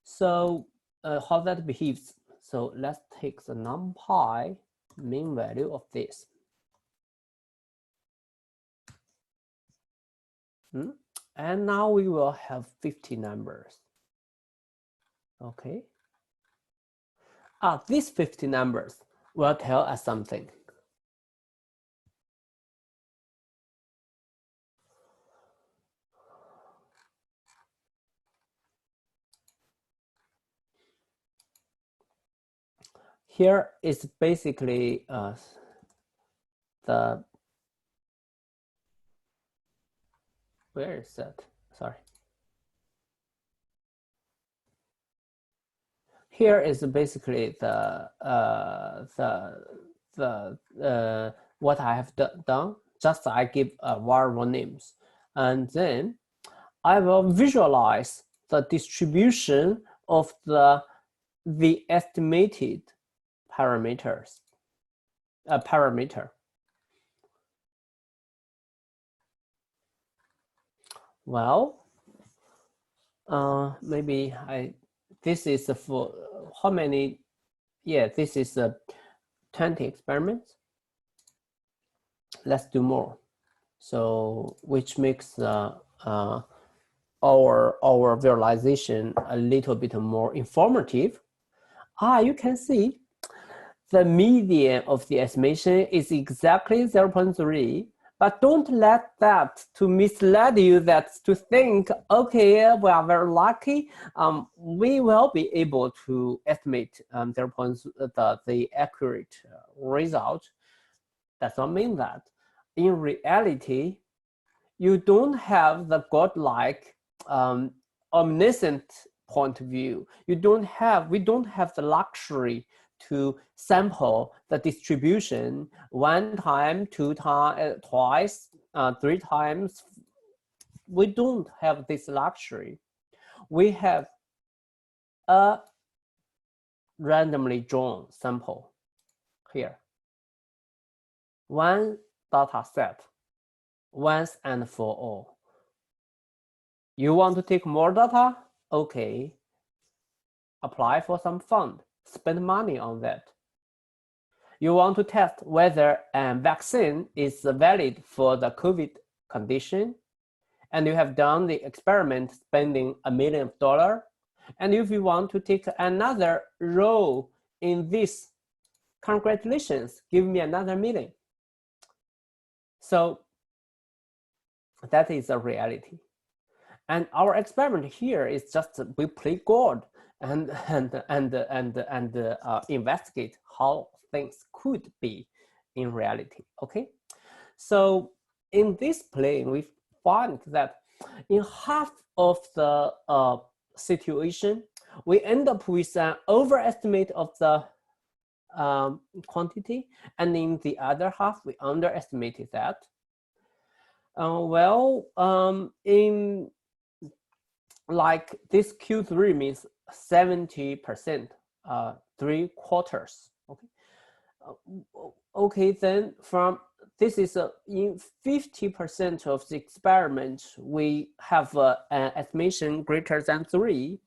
[SPEAKER 1] So how that behaves. So let's take the NumPy mean value of this. And now we will have 50 numbers. Okay. These 50 numbers will tell us something. Here is basically where is that? Sorry. Here is basically what I have done. Just I give variable names, and then I will visualize the distribution of the estimated parameter. Well, maybe this is for how many? Yeah, this is 20 experiments. let's do more. So which makes our visualization a little bit more informative. You can see the median of the estimation is exactly 0.3, but don't let that to mislead you that to think, okay, we are very lucky, we will be able to estimate the accurate result. Does not mean that. In reality, you don't have the godlike omniscient point of view. We don't have the luxury to sample the distribution one time, two times, twice, three times. We don't have this luxury. We have a randomly drawn sample here. One data set, once and for all. You want to take more data? Okay. Apply for some fund, spend money on that. You want to test whether a vaccine is valid for the COVID condition, and you have done the experiment spending $1 million. And if you want to take another role in this, congratulations, give me another $1 million. So that is a reality. And our experiment here is just we play God and investigate how things could be in reality. Okay, so in this plane we find that in half of the situation we end up with an overestimate of the quantity, and in the other half we underestimated that. In like this Q3 means 70%, 3/4. Okay. Okay, then from this is in 50% of the experiment we have an estimation greater than 3,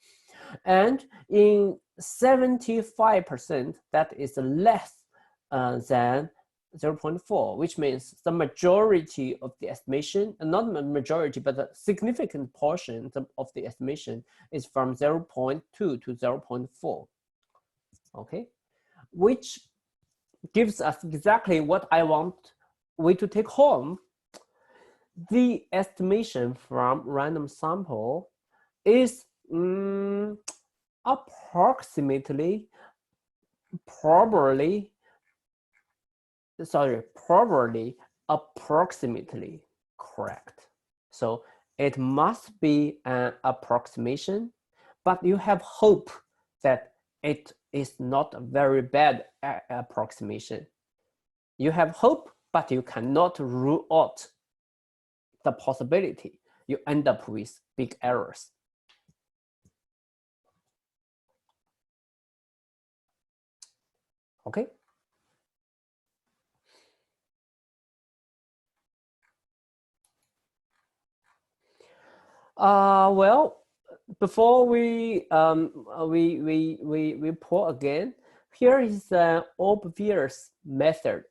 [SPEAKER 1] and in 75% that is less than 0.4, which means the majority of the estimation, not the majority, but a significant portion of the estimation is from 0.2 to 0.4. Okay, which gives us exactly what I want we to take home. The estimation from random sample is approximately, probably approximately correct. So it must be an approximation, but you have hope that it is not a very bad approximation. You have hope, but you cannot rule out the possibility you end up with big errors. Okay. Well, before we pull again, here is an obvious method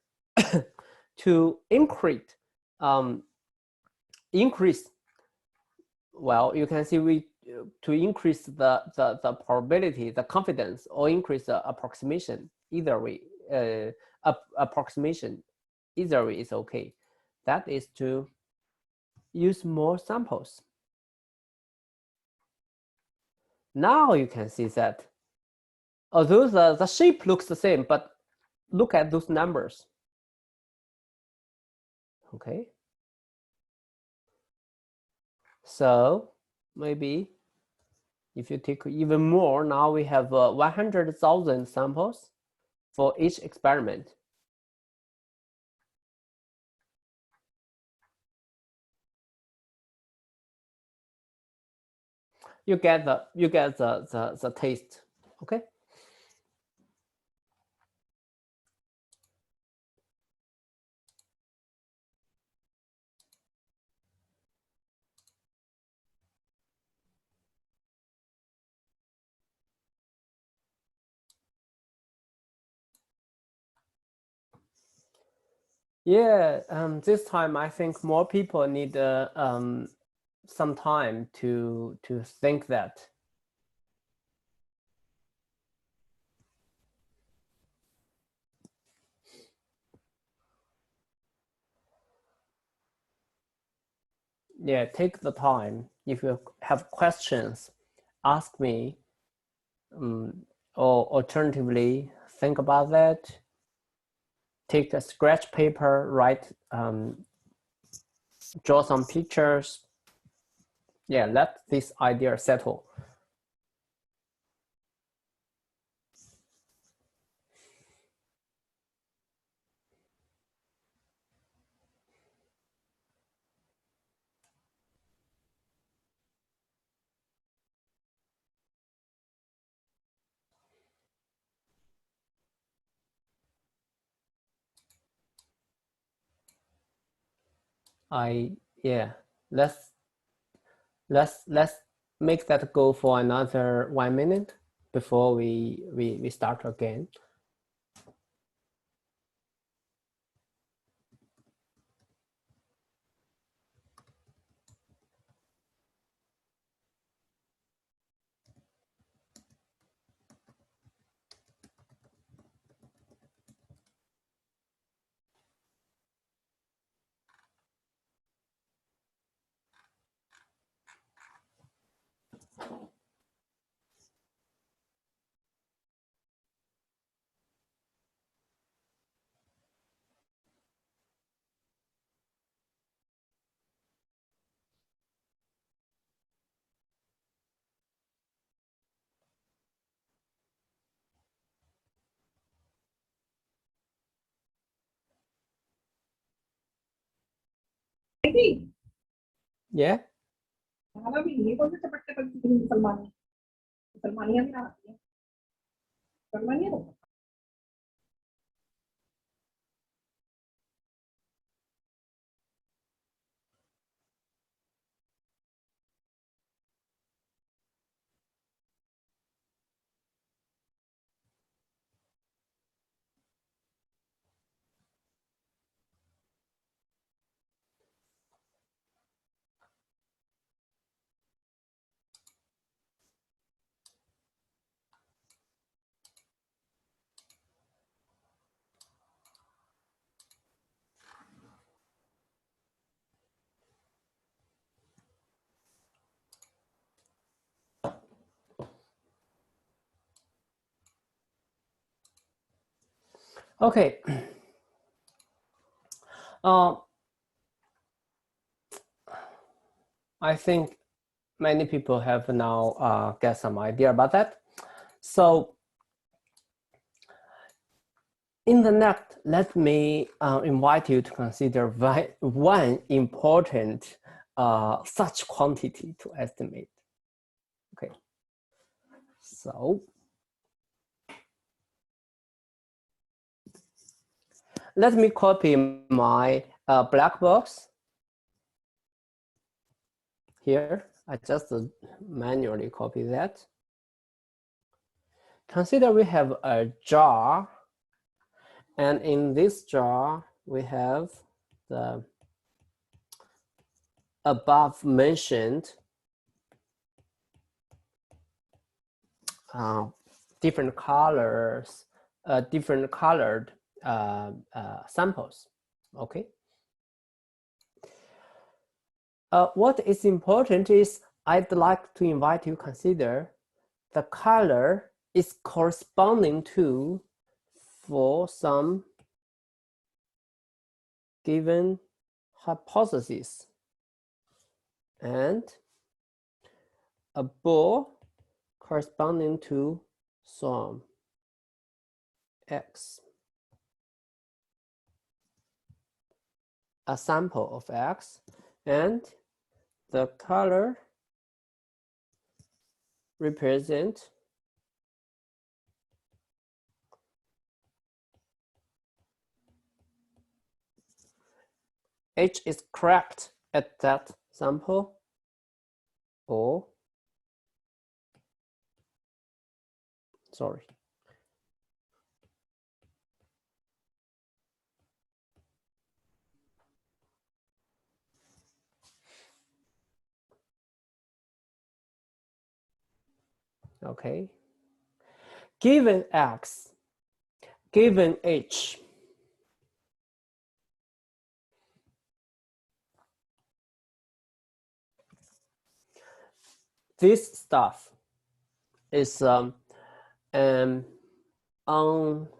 [SPEAKER 1] to increase. Well, you can see to increase the probability, the confidence, or increase the approximation. Either way, approximation, either way is okay. That is to use more samples. Now you can see that although the shape looks the same, but look at those numbers. Okay. So maybe if you take even more, now we have 100,000 samples for each experiment. You get the taste. Okay. Yeah, this time I think more people need some time to think that. Yeah, take the time. If you have questions, ask me, or alternatively, think about that. Take a scratch paper, write, draw some pictures. Yeah, let this idea settle. Yeah, let's make that go for another 1 minute before we start again. Yeah. Okay. I think many people have now get some idea about that. So in the next, let me invite you to consider one important such quantity to estimate. Okay, so let me copy my black box here. I just manually copy that. Consider we have a jar, and in this jar we have the above mentioned different colors, different colored samples. Okay. What is important is I'd like to invite you to consider the color is corresponding to for some given hypothesis, and a ball corresponding to some X, a sample of X, and the color represent H is correct at that sample, or sorry. Okay. Given X, given H, this stuff is an unknown,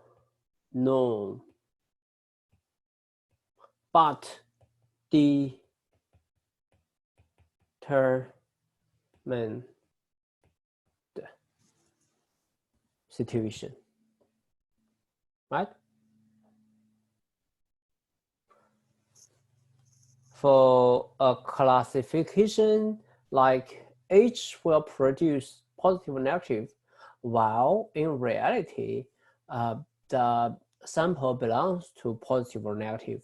[SPEAKER 1] but determined situation, right? For a classification like H will produce positive or negative, while in reality, the sample belongs to positive or negative.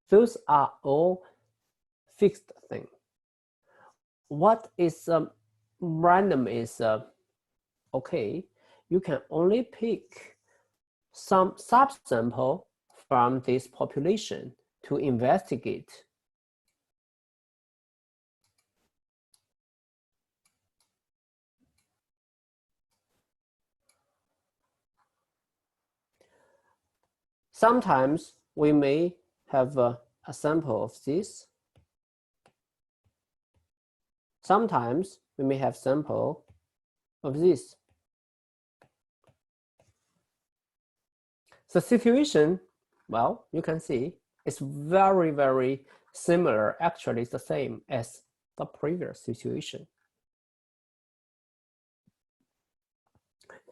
[SPEAKER 1] Those are all fixed things. What is random is, okay, you can only pick some subsample from this population to investigate. Sometimes we may have a sample of this. Sometimes we may have sample of this. The situation, well, you can see it's very, very similar. Actually, it's the same as the previous situation.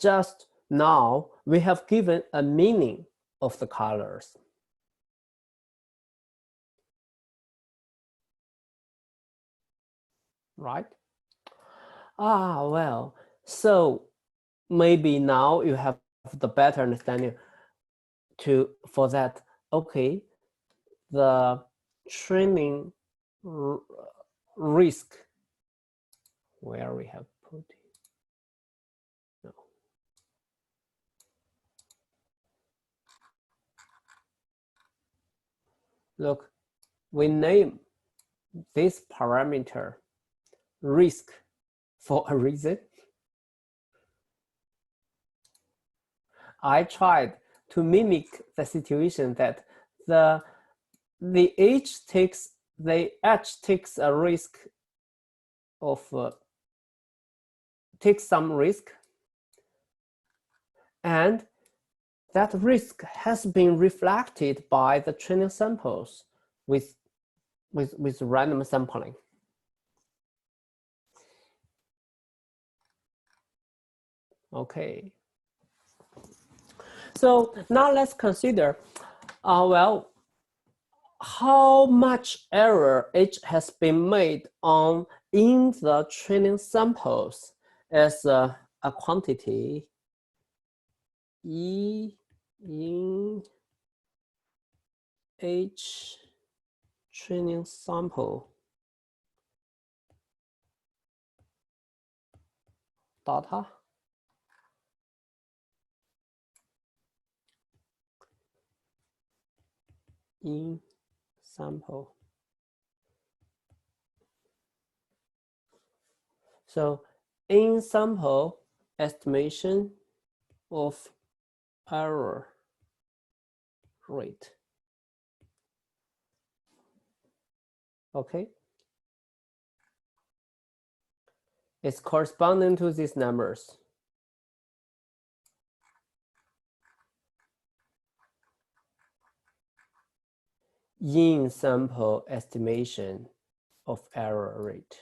[SPEAKER 1] Just now, we have given a meaning of the colors. Right? Well, so maybe now you have the better understanding for that. Okay, the training risk, where we have put it. No. Look, we name this parameter risk for a reason. I tried to mimic the situation that the H takes a risk of takes some risk, and that risk has been reflected by the training samples with random sampling. Okay. So now let's consider, well, how much error H has been made in the training samples as a quantity E in H training sample data in sample. So in sample estimation of error rate. Okay. It's corresponding to these numbers. In sample estimation of error rate.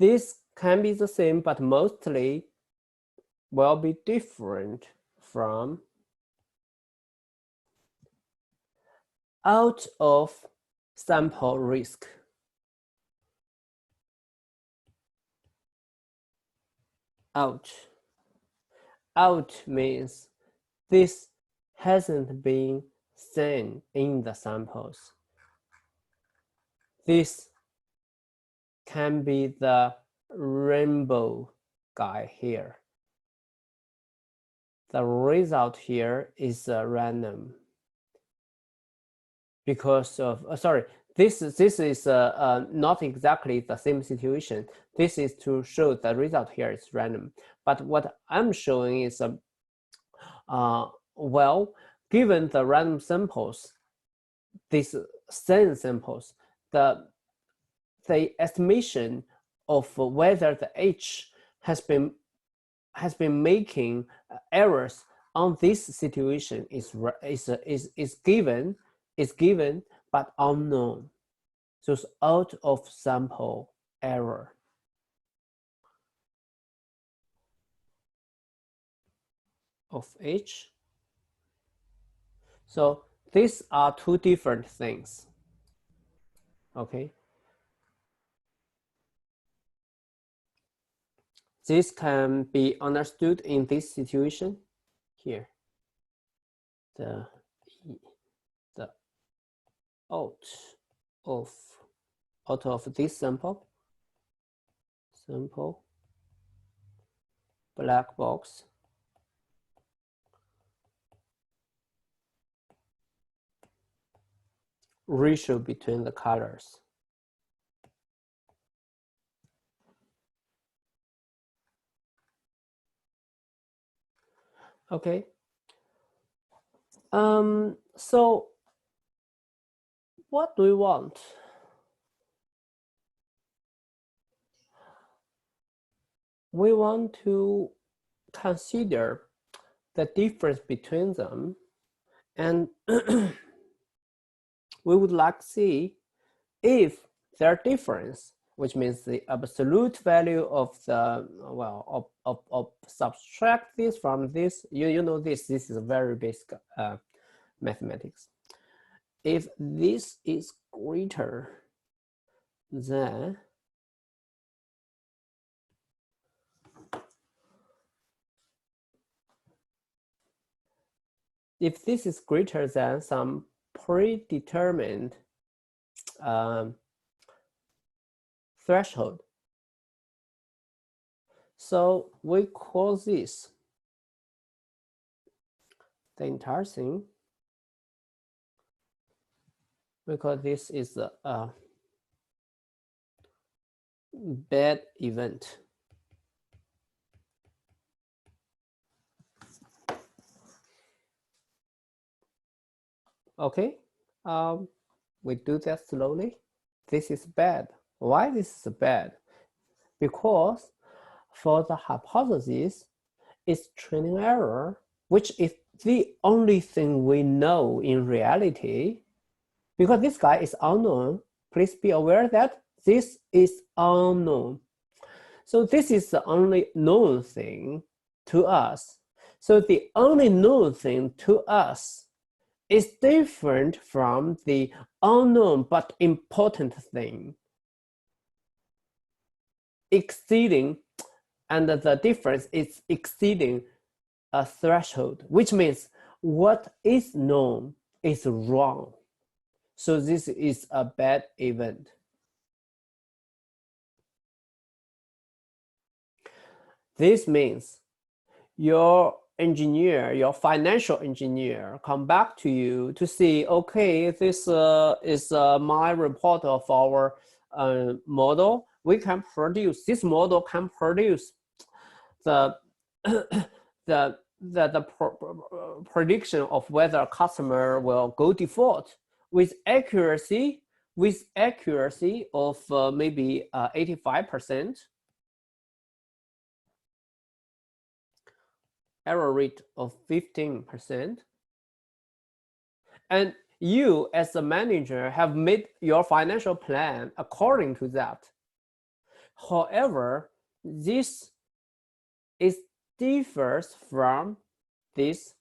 [SPEAKER 1] This can be the same, but mostly will be different from out of sample risk. Out means this hasn't been seen in the samples. This can be the rainbow guy here. The result here is random. because of, sorry, this is not exactly the same situation. This is to show the result here is random. But what I'm showing is, well, given the random samples, these same samples, the estimation of whether the H has been making errors on this situation is given, but unknown. So it's out of sample error. Of H. So these are two different things. Okay. This can be understood in this situation here. The out of this sample black box ratio between the colors. Okay. So what do we want? We want to consider the difference between them, and we would like to see if their difference, which means the absolute value of the, well, of subtract this from this, you know this is a very basic mathematics. If this is greater than some predetermined threshold, so we call this the entire thing. Because this is a bad event. Okay, we do that slowly. This is bad. Why this is bad? Because for the hypothesis, it's training error, which is the only thing we know in reality. Because this guy is unknown, please be aware that this is unknown. So this is the only known thing to us. So the only known thing to us is different from the unknown but important thing. Exceeding, and the difference is exceeding a threshold, which means what is known is wrong. So this is a bad event. This means your engineer, your financial engineer, come back to you to see, okay, this is my report of our model. We can produce, this model can produce the prediction of whether a customer will go default with accuracy of maybe 85%, error rate of 15%, and you as a manager have made your financial plan according to that. However, this differs from this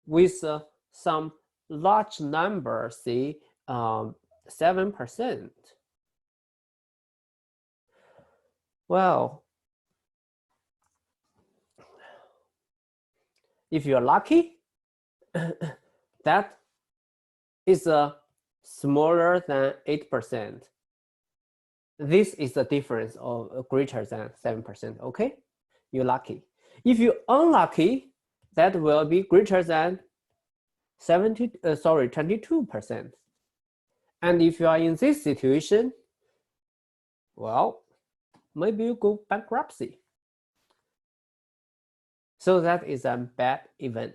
[SPEAKER 1] with some large number, say 7%. Well, if you're lucky, that is smaller than 8%. This is the difference of greater than 7%, okay? You're lucky. If you're unlucky, that will be greater than 22%. And if you are in this situation, well, maybe you go bankruptcy. So that is a bad event.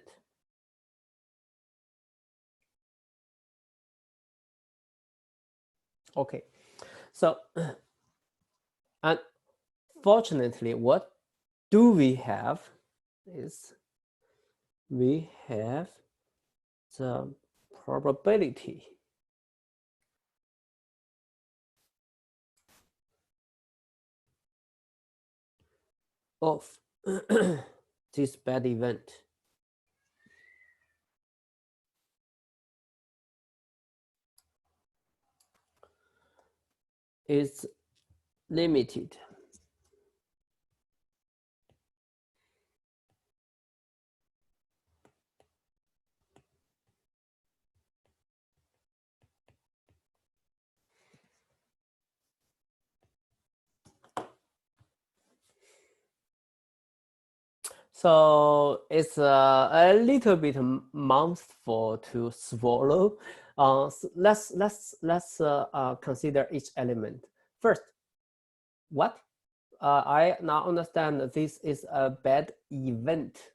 [SPEAKER 1] Okay, so unfortunately, what do we have is we have the probability of this bad event. Is limited. So it's a little bit mouthful to swallow. So let's consider each element. First, what? I now understand that this is a bad event,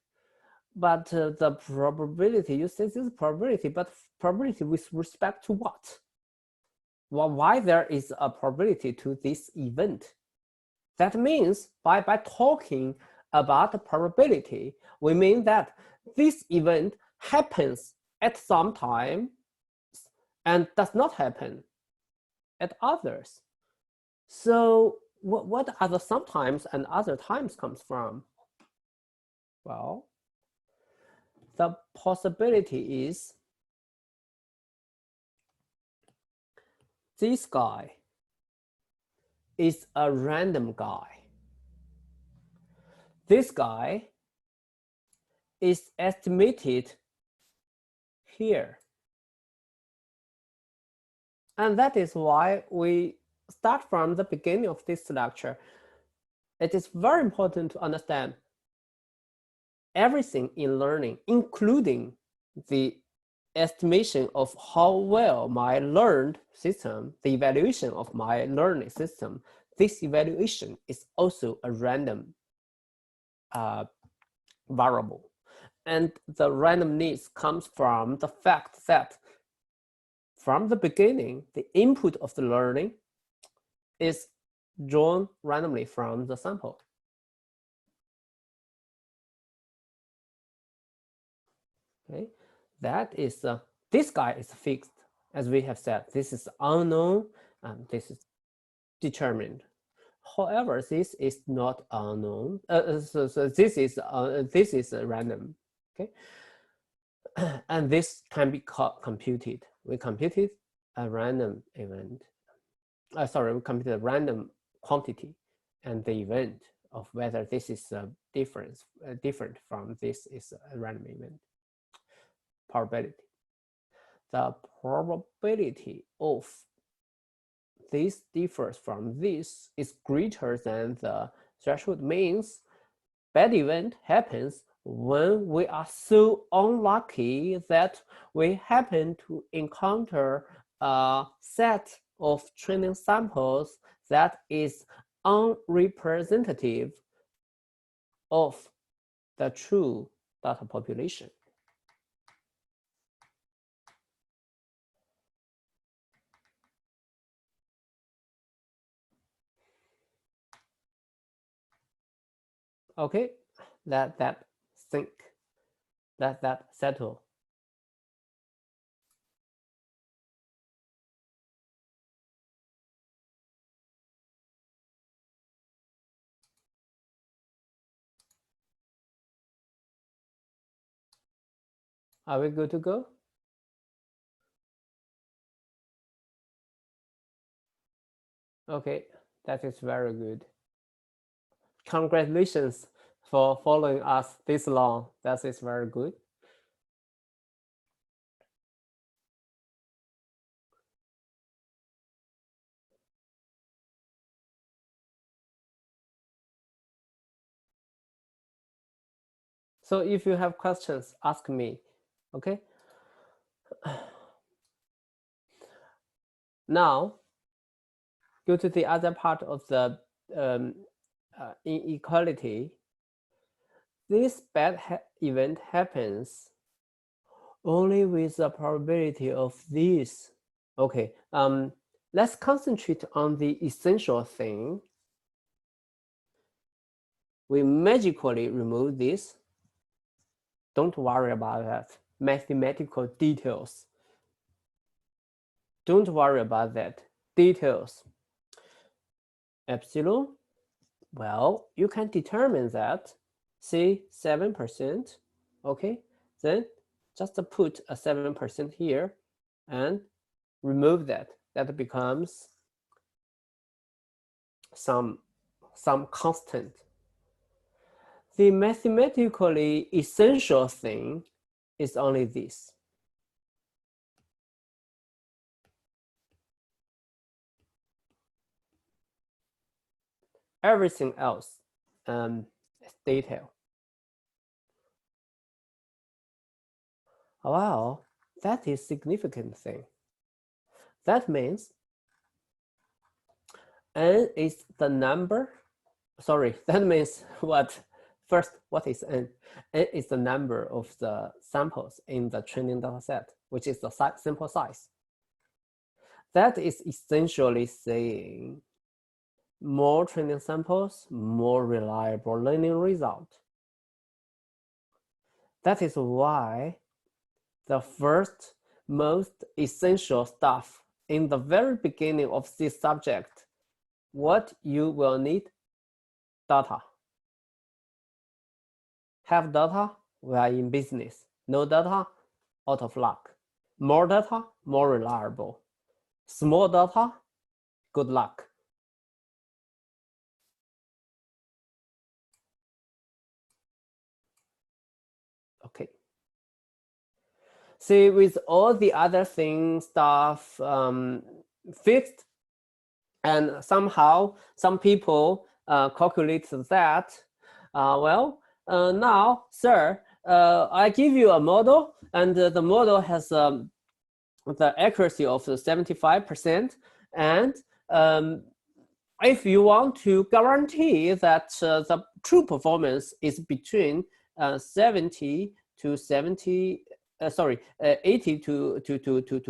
[SPEAKER 1] but the probability, you say this is probability, but probability with respect to what? Well, why there is a probability to this event? That means by talking about the probability, we mean that this event happens at some time and does not happen at others. So what are the sometimes and other times comes from? Well, the possibility is this guy is a random guy. This guy is estimated here. And that is why we start from the beginning of this lecture. It is very important to understand everything in learning, including the estimation of how well my learned system, the evaluation of my learning system. This evaluation is also a random variable. And the randomness comes from the fact that from the beginning, the input of the learning is drawn randomly from the sample. Okay, that is this guy is fixed, as we have said. This is unknown, and this is determined. However, this is not unknown. So this is random. Okay, and this can be computed. We computed a random event. Sorry, we computed a random quantity and the event of whether this is a different from this is a random event. Probability. The probability of this differs from this is greater than the threshold, means bad event happens when we are so unlucky that we happen to encounter a set of training samples that is unrepresentative of the true data population. Okay, that think, that settle. Are we good to go? Okay, that is very good. Congratulations for following us this long. That is very good. So if you have questions, ask me, okay? Now, go to the other part of the inequality. This bad event happens only with the probability of this. Okay, let's concentrate on the essential thing. We magically remove this. Don't worry about that. Mathematical details. Don't worry about that. Details. Epsilon. Well, you can determine that. Say 7%. Okay, then just put a 7% here and remove that. That becomes some constant. The mathematically essential thing is only this. Everything else is detail. Wow, that is significant thing. That means n is the number. Sorry, that means what? First, what is n? N is the number of the samples in the training data set, which is the sample size. That is essentially saying more training samples, more reliable learning result. That is why the first most essential stuff in the very beginning of this subject, what you will need? Data. Have data, we are in business. No data, out of luck. More data, more reliable. Small data, good luck. Okay. See, with all the other things, stuff fixed, and somehow some people calculate that, now, sir, I give you a model, and the model has the accuracy of 75%. And if you want to guarantee that the true performance is between 80 to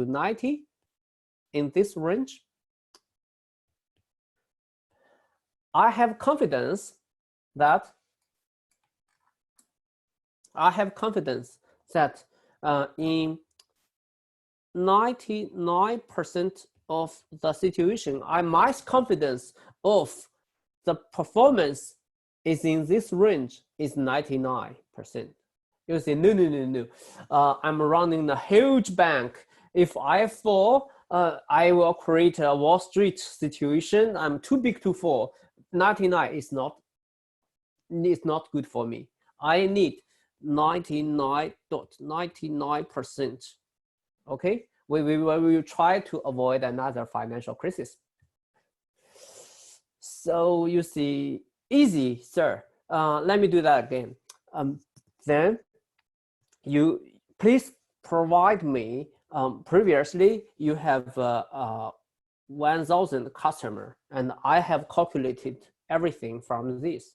[SPEAKER 1] 90 in this range, I have confidence that in 99% of the situation, my confidence of the performance is in this range is 99%. You say, no. I'm running a huge bank. If I fall, I will create a Wall Street situation. I'm too big to fall. 99 is not good for me. I need 99.99%. Okay, we will try to avoid another financial crisis. So you see, easy, sir. Let me do that again. Then you please provide me. Previously, you have 1,000 customer, and I have calculated everything from this.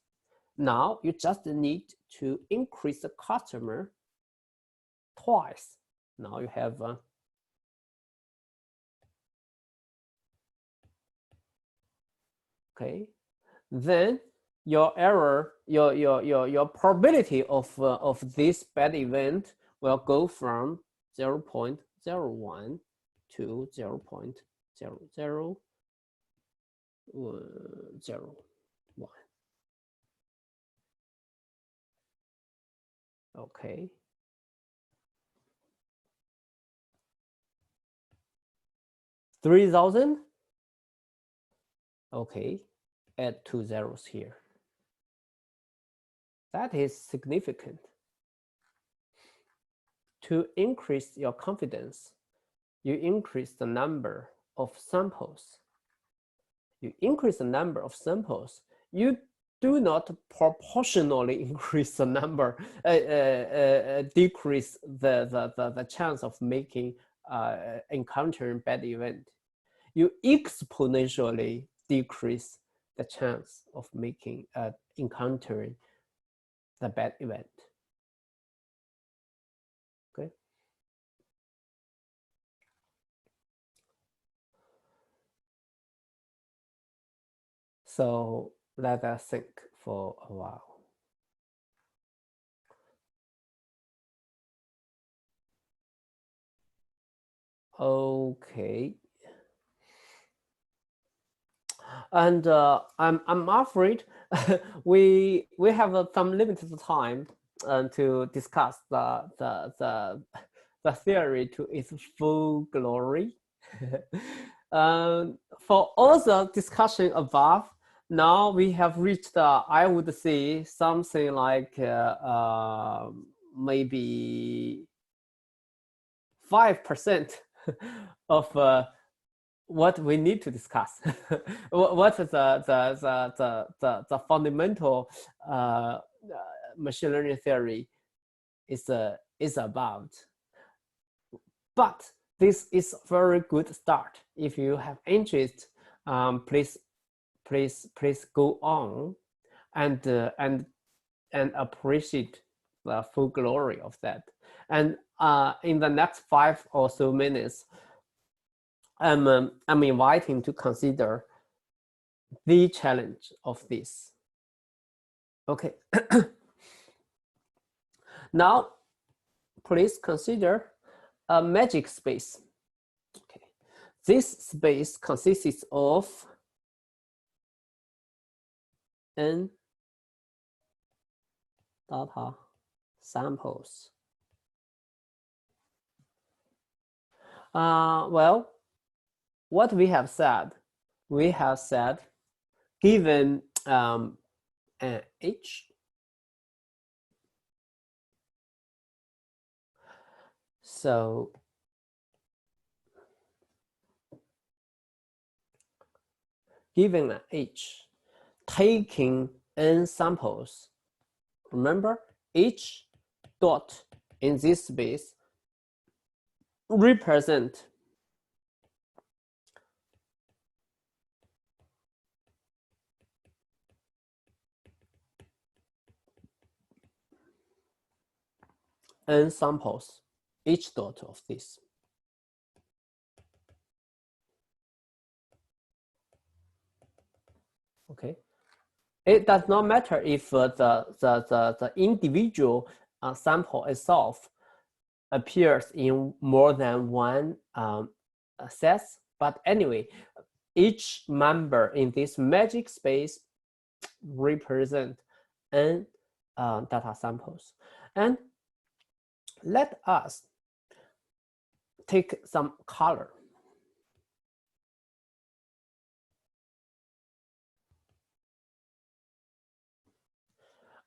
[SPEAKER 1] Now you just need to increase the customer twice. Now you have okay. Then your error, your probability of this bad event will go from 0.01 to 0.0001. Okay. $3,000. Okay, add 2 zeros here. That is significant. To increase your confidence, you increase the number of samples. You increase the number of samples. You do not proportionally increase the number, decrease the chance of making encountering bad event. you exponentially decrease the chance of encountering the bad event. Okay. So let us think for a while. Okay. And I'm afraid we have some limited time to discuss the theory to its full glory. For all the discussion above, now we have reached, I would say, something like maybe 5% of what we need to discuss. What is the fundamental machine learning theory is about. But this is a very good start. If you have interest, please go on and appreciate the full glory of that. And in the next 5 or so minutes, I'm inviting to consider the challenge of this. Okay. Now, please consider a magic space. Okay. This space consists of n data samples. Well, what we have said, given h, so given an h, taking n samples, remember each dot in this space represent n samples, each dot of this. Okay, it does not matter if the individual sample itself appears in more than one set, but anyway, each member in this magic space represent n data samples. And let us take some color.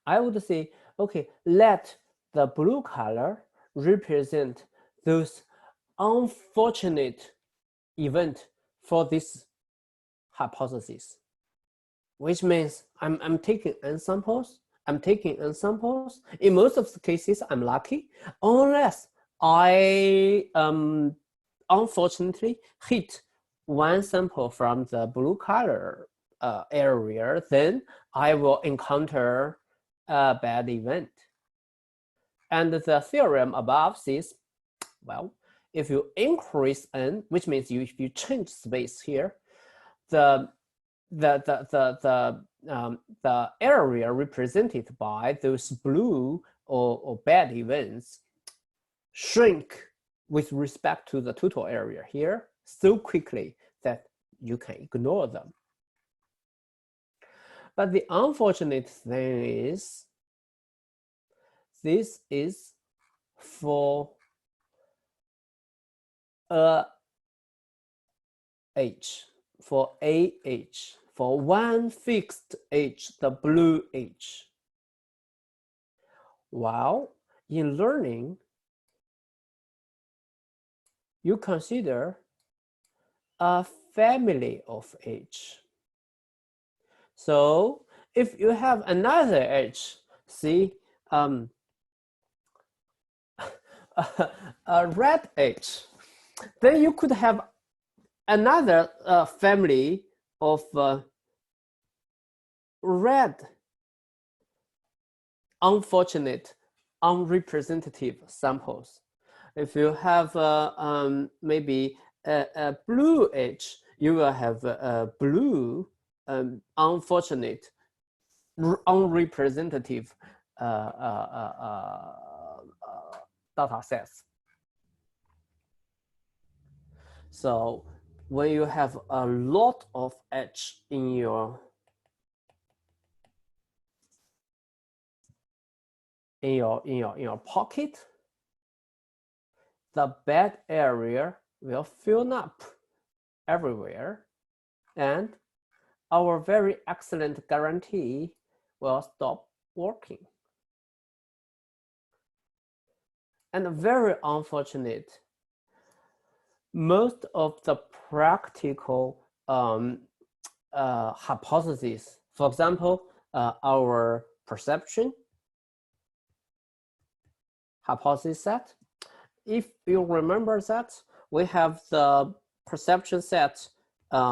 [SPEAKER 1] I would say, okay, let the blue color represent those unfortunate events for this hypothesis, which means I'm taking n samples. In most of the cases, I'm lucky, unless I unfortunately hit one sample from the blue color area, then I will encounter a bad event. And the theorem above says, well, if you increase n, which means if you change space here, the area represented by those blue or bad events shrink with respect to the total area here so quickly that you can ignore them. But the unfortunate thing is, this is for h, for AH, for one fixed h, the blue h. While in learning, you consider a family of h. So if you have another h, see, a red h, then you could have another family of red, unfortunate, unrepresentative samples. If you have maybe a blue edge, you will have a blue, unfortunate, unrepresentative data sets. So when you have a lot of edge in your pocket, the bad area will fill up everywhere, and our very excellent guarantee will stop working. And very unfortunate, most of the practical hypotheses, for example, our perception hypothesis set, if you remember that, we have the perception set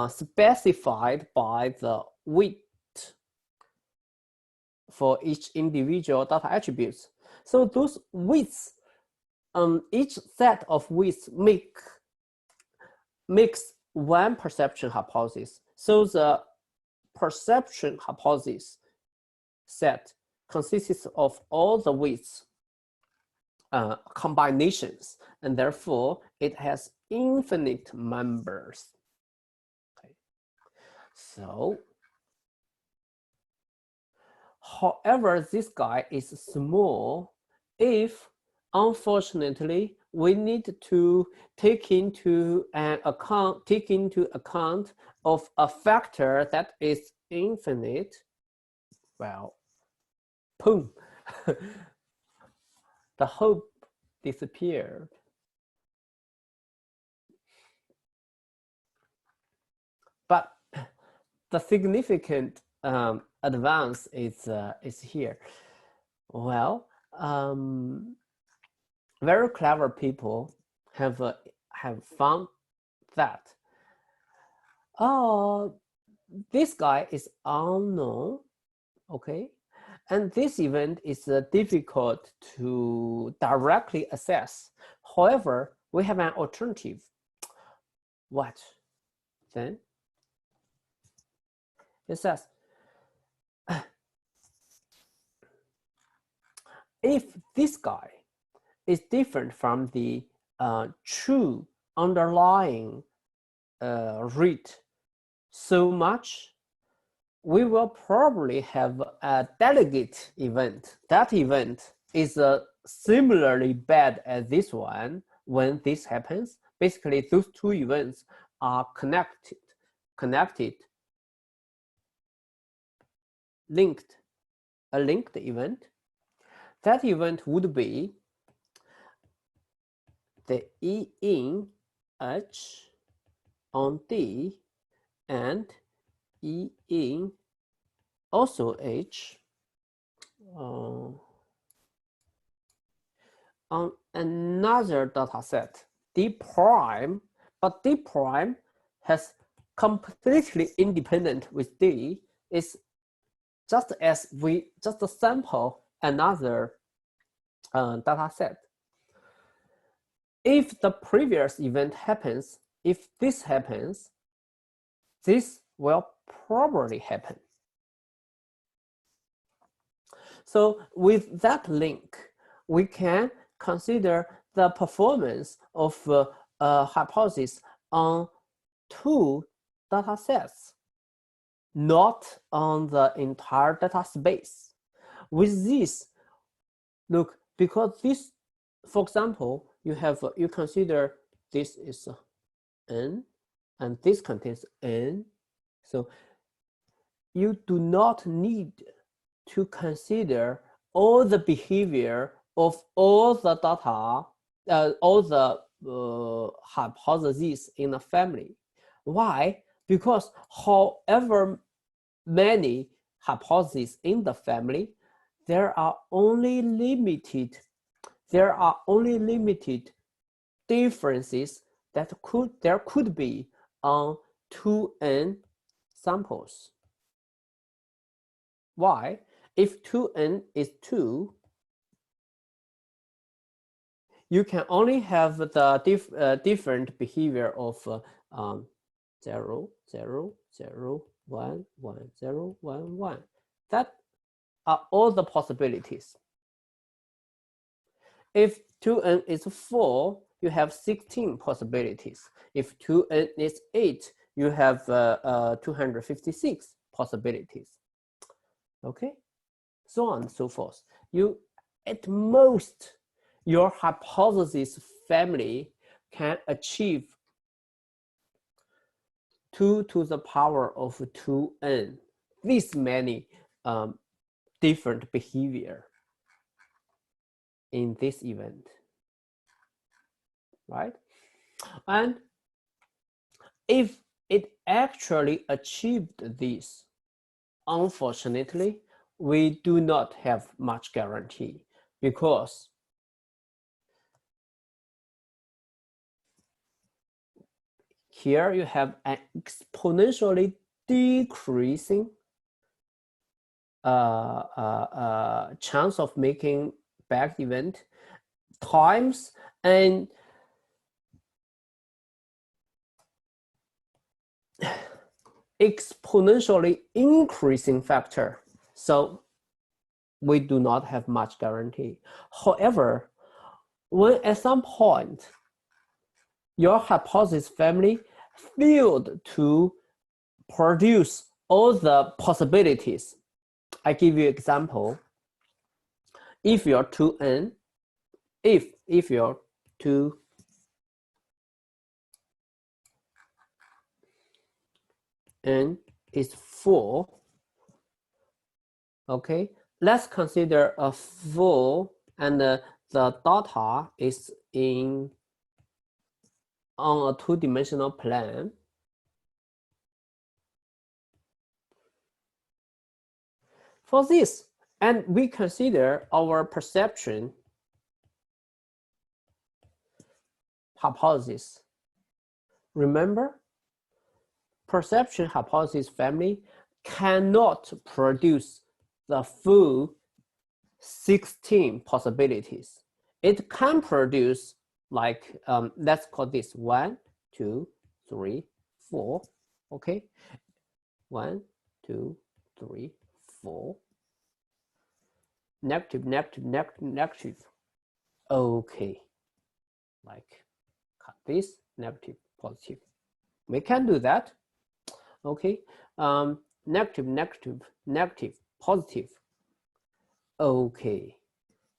[SPEAKER 1] specified by the weight for each individual data attributes. So those weights, each set of weights makes one perception hypothesis. So the perception hypothesis set consists of all the weights combinations, and therefore it has infinite members. Okay. So, however, this guy is small if, unfortunately, we need to take into account of a factor that is infinite. Well, boom. The hope disappeared. But the significant advance is here. Well, very clever people have found that this guy is unknown, okay, and this event is difficult to directly assess. However, we have an alternative. What then? It says, if this guy is different from the true underlying rate so much, we will probably have a delegate event. That event is similarly bad as this one when this happens. Basically, those two events are connected, linked, a linked event. That event would be the E in H on D and E in also H on another data set, D prime, but D prime has completely independent with D. Is just as we just sample another data set. If the previous event happens, if this happens, this will probably happen. So with that link, we can consider the performance of a hypothesis on two data sets, not on the entire data space. With this, look, because this, for example, you consider this is N and this contains N. So you do not need to consider all the behavior of all the data, all the hypotheses in a family. Why? Because however many hypotheses in the family, there are only limited differences that there could be on 2n samples. Why? If 2n is 2, you can only have the different behavior of 0, 0, 0, 1, 1, 0, 1, 1. That are all the possibilities. If 2n is 4, you have 16 possibilities. If 2n is 8, you have 256 possibilities. Okay, so on and so forth. You, at most, your hypothesis family can achieve 2 to the power of 2n, this many different behavior in this event, right? And if it actually achieved this, unfortunately, we do not have much guarantee, because here you have an exponentially decreasing chance of making back event times and exponentially increasing factor. So we do not have much guarantee. However, when at some point your hypothesis family failed to produce all the possibilities, I give you example. If your 2n, if your 2 n is 4, okay, let's consider a 4 and the data is on a two-dimensional plane. For this, and we consider our perception hypothesis. Remember, perception hypothesis family cannot produce the full 16 possibilities. It can produce like, let's call this 1, 2, 3, 4, okay? 1, 2, 3, 4. Negative, negative, negative, negative. Okay, like cut this, negative, positive. We can do that. Okay, negative, negative, negative, positive. Okay,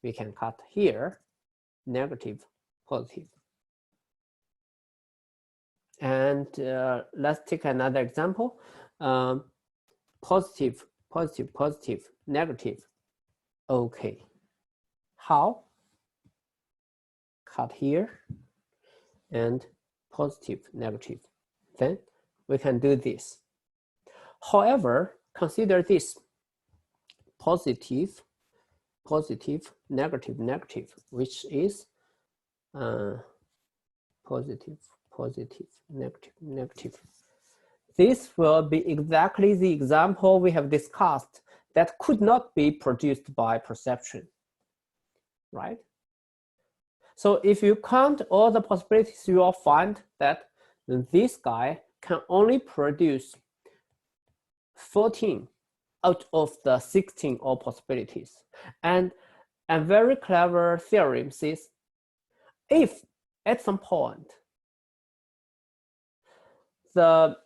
[SPEAKER 1] we can cut here, negative, positive. And let's take another example. Positive, positive, positive, negative. Okay, how? Cut here and positive, negative. Then we can do this. However, consider this: positive, positive, negative, negative, which is positive, positive, negative, negative. This will be exactly the example we have discussed that could not be produced by perception, right? So if you count all the possibilities, you will find that this guy can only produce 14 out of the 16 all possibilities. And a very clever theorem says, if at some point the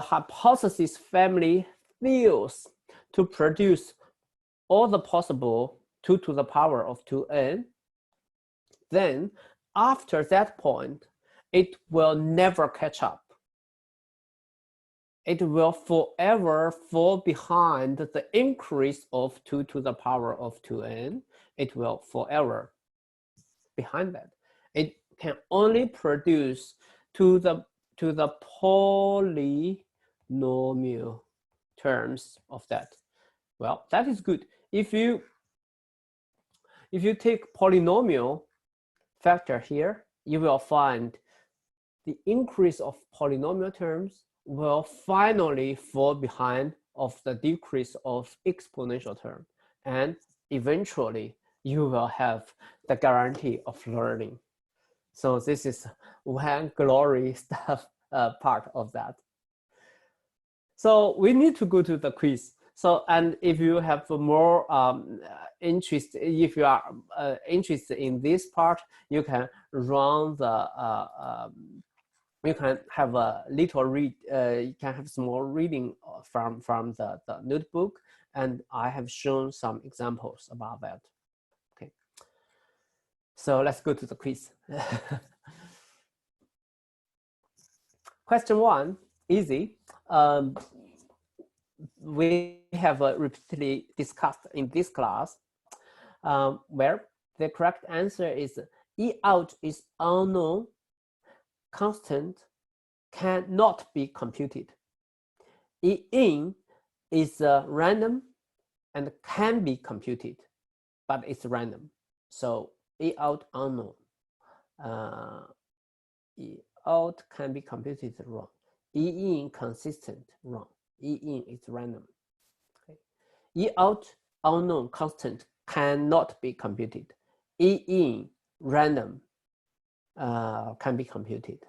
[SPEAKER 1] hypothesis family fails to produce all the possible 2 to the power of 2n, then after that point, it will never catch up. It will forever fall behind the increase of 2 to the power of 2n. It will forever behind that. It can only produce to the polynomial terms of that. Well, that is good. If you take polynomial factor here, you will find the increase of polynomial terms will finally fall behind of the decrease of exponential term. And eventually, you will have the guarantee of learning. So this is one glory stuff part of that. So we need to go to the quiz. So, and if you have more interest, if you are interested in this part, you can run the, you can have a little read, you can have small reading from the notebook. And I have shown some examples about that. Okay. So let's go to the quiz. Question 1, easy. We have repeatedly discussed in this class, where the correct answer is E out is unknown, constant, cannot be computed. E in is random and can be computed, but it's random. So E out unknown. E out can be computed, wrong. E in consistent, wrong. E in is random. Okay. E out unknown constant cannot be computed. E in random can be computed.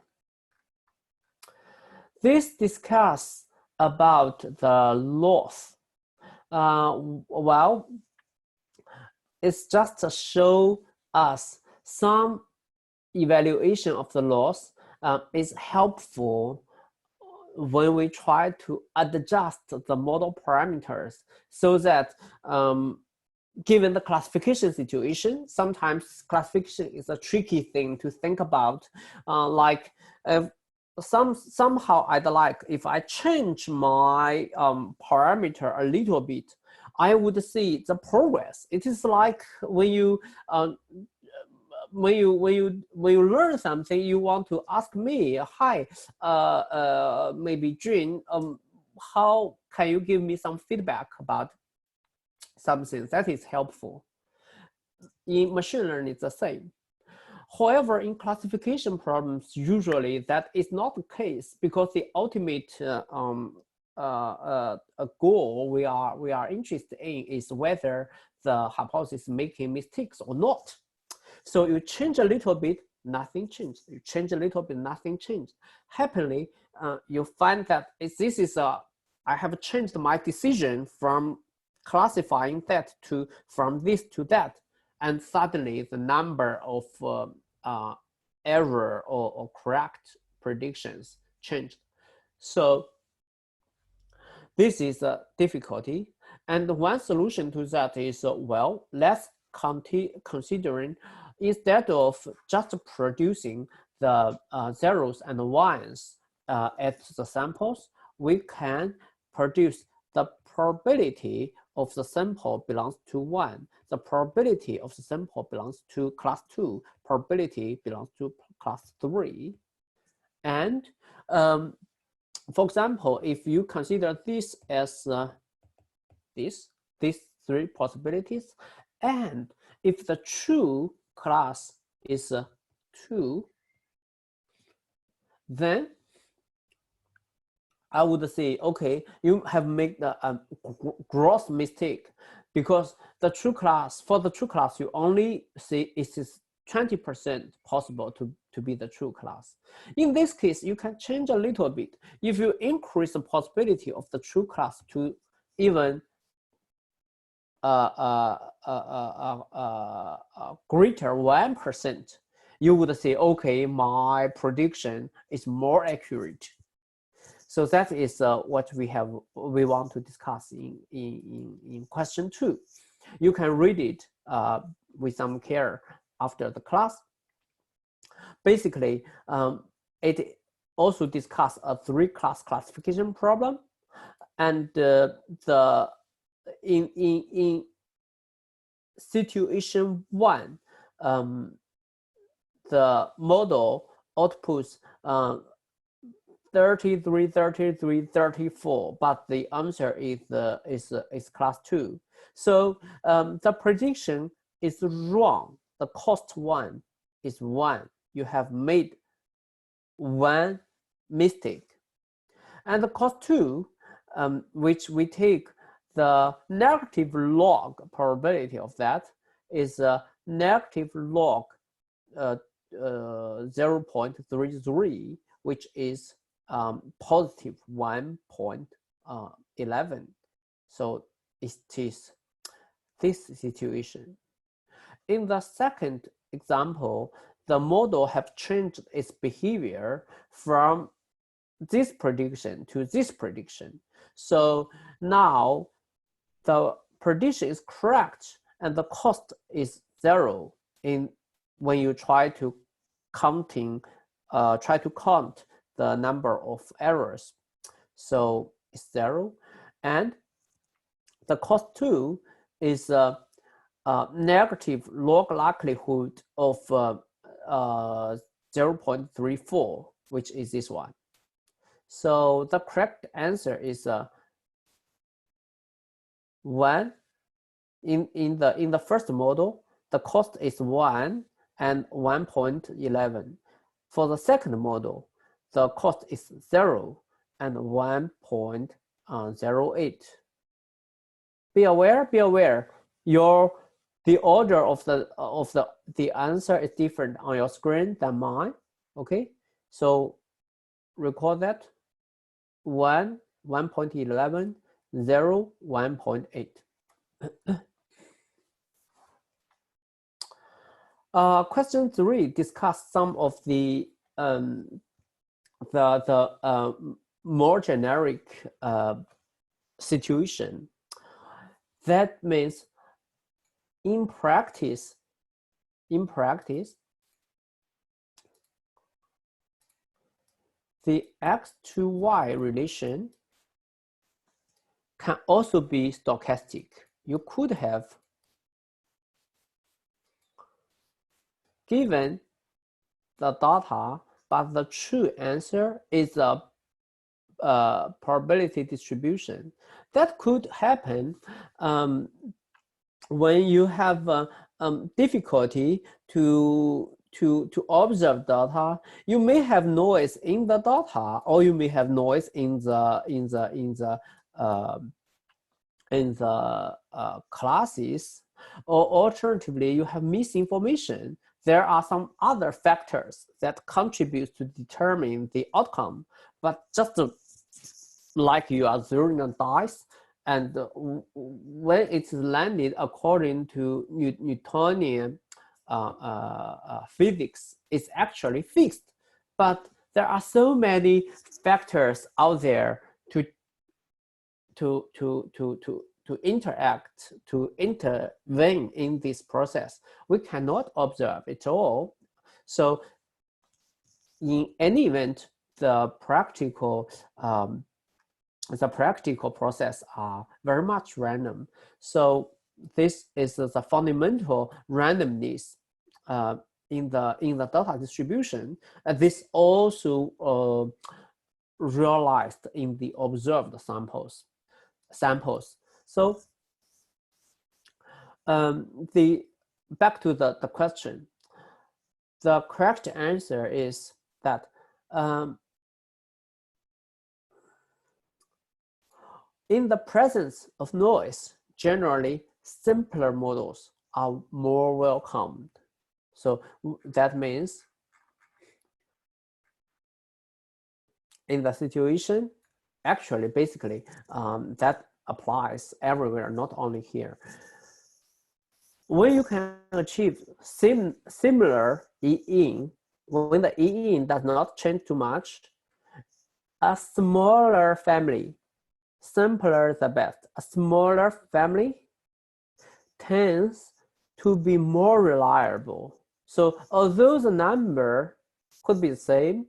[SPEAKER 1] This discuss about the loss. Well, it's just to show us some evaluation of the loss is helpful when we try to adjust the model parameters so that given the classification situation, sometimes classification is a tricky thing to think about. Like somehow I'd like, if I change my parameter a little bit, I would see the progress. It is like when you when you learn something, you want to ask me, hi, maybe June, how can you give me some feedback about something? That is helpful. In machine learning, it's the same. However, in classification problems, usually that is not the case, because the ultimate goal we are interested in is whether the hypothesis is making mistakes or not. So you change a little bit, nothing changed. You change a little bit, nothing changed. Happily, you find that this is I have changed my decision from classifying that to from this to that, and suddenly the number of error or correct predictions changed. So this is a difficulty, and one solution to that is well, let's considering, instead of just producing the zeros and ones at the samples, we can produce the probability of the sample belongs to 1, the probability of the sample belongs to class 2, probability belongs to class 3. And for example, if you consider this as these 3 possibilities, and if the true class is 2, then I would say, okay, you have made a gross mistake, because the true class, for the true class, you only see it is 20% possible to be the true class. In this case, you can change a little bit. If you increase the possibility of the true class to even greater 1%, you would say, okay, my prediction is more accurate. So that is what we want to discuss in question 2. You can read it with some care after the class. Basically, it also discuss a 3-class classification problem, and in situation 1, the model outputs 33, 33, 34, but the answer is class 2. So the prediction is wrong. The cost 1 is 1. You have made one mistake. And the cos 2, which we take the negative log probability of that, is a negative log 0.33, which is positive 1.11. So it is this situation. In the second example, the model have changed its behavior from this prediction to this prediction. So now the prediction is correct and the cost is 0 when you try to count the number of errors. So it's 0, and the cost 2 is a negative log likelihood of 0.34, which is this one. So the correct answer is 1. In the first model, the cost is 1 and 1.11. For the second model, the cost is 0 and 1.08. Be aware. The order of the answer is different on your screen than mine. Okay, so record that. 1, 1.11, 0, 1.8. Question 3 discuss some of the more generic situation. That means in practice, the X to Y relation can also be stochastic. You could have given the data, but the true answer is a probability distribution. That could happen when you have difficulty to observe data. You may have noise in the data, or you may have noise in the classes, or alternatively, you have misinformation. There are some other factors that contribute to determine the outcome, but just like you are throwing a dice, and when it's landed according to Newtonian physics, it's actually fixed. But there are so many factors out there to interact, to intervene in this process. We cannot observe it all. So in any event, the practical process are very much random. So this is the fundamental randomness in the data distribution, and this also realized in the observed samples. So back to the question. The correct answer is that in the presence of noise, generally simpler models are more welcomed. So that means in the situation, actually, basically, that applies everywhere, not only here. When you can achieve similar E-in, when the E-in does not change too much, a smaller family, simpler the best, a smaller family tends to be more reliable. So although the number could be the same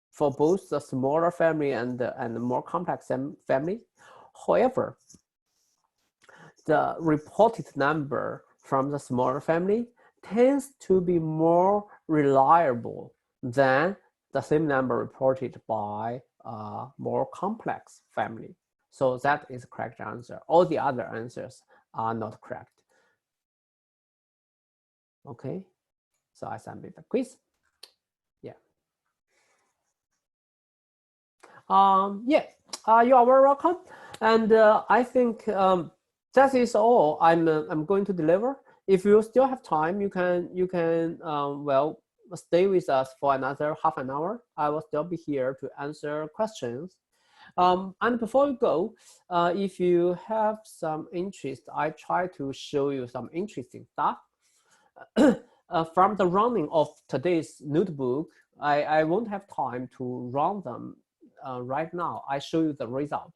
[SPEAKER 1] for both the smaller family and the more complex family, however, the reported number from the smaller family tends to be more reliable than the same number reported by a more complex family. So that is the correct answer. All the other answers are not correct. Okay, so I submit the quiz. Yeah. Yeah, you are very welcome. And I think that is all I'm going to deliver. If you still have time, you can well, stay with us for another half an hour. I will still be here to answer questions. And before we go, if you have some interest, I try to show you some interesting stuff. From the running of today's notebook, I won't have time to run them right now. I show you the result.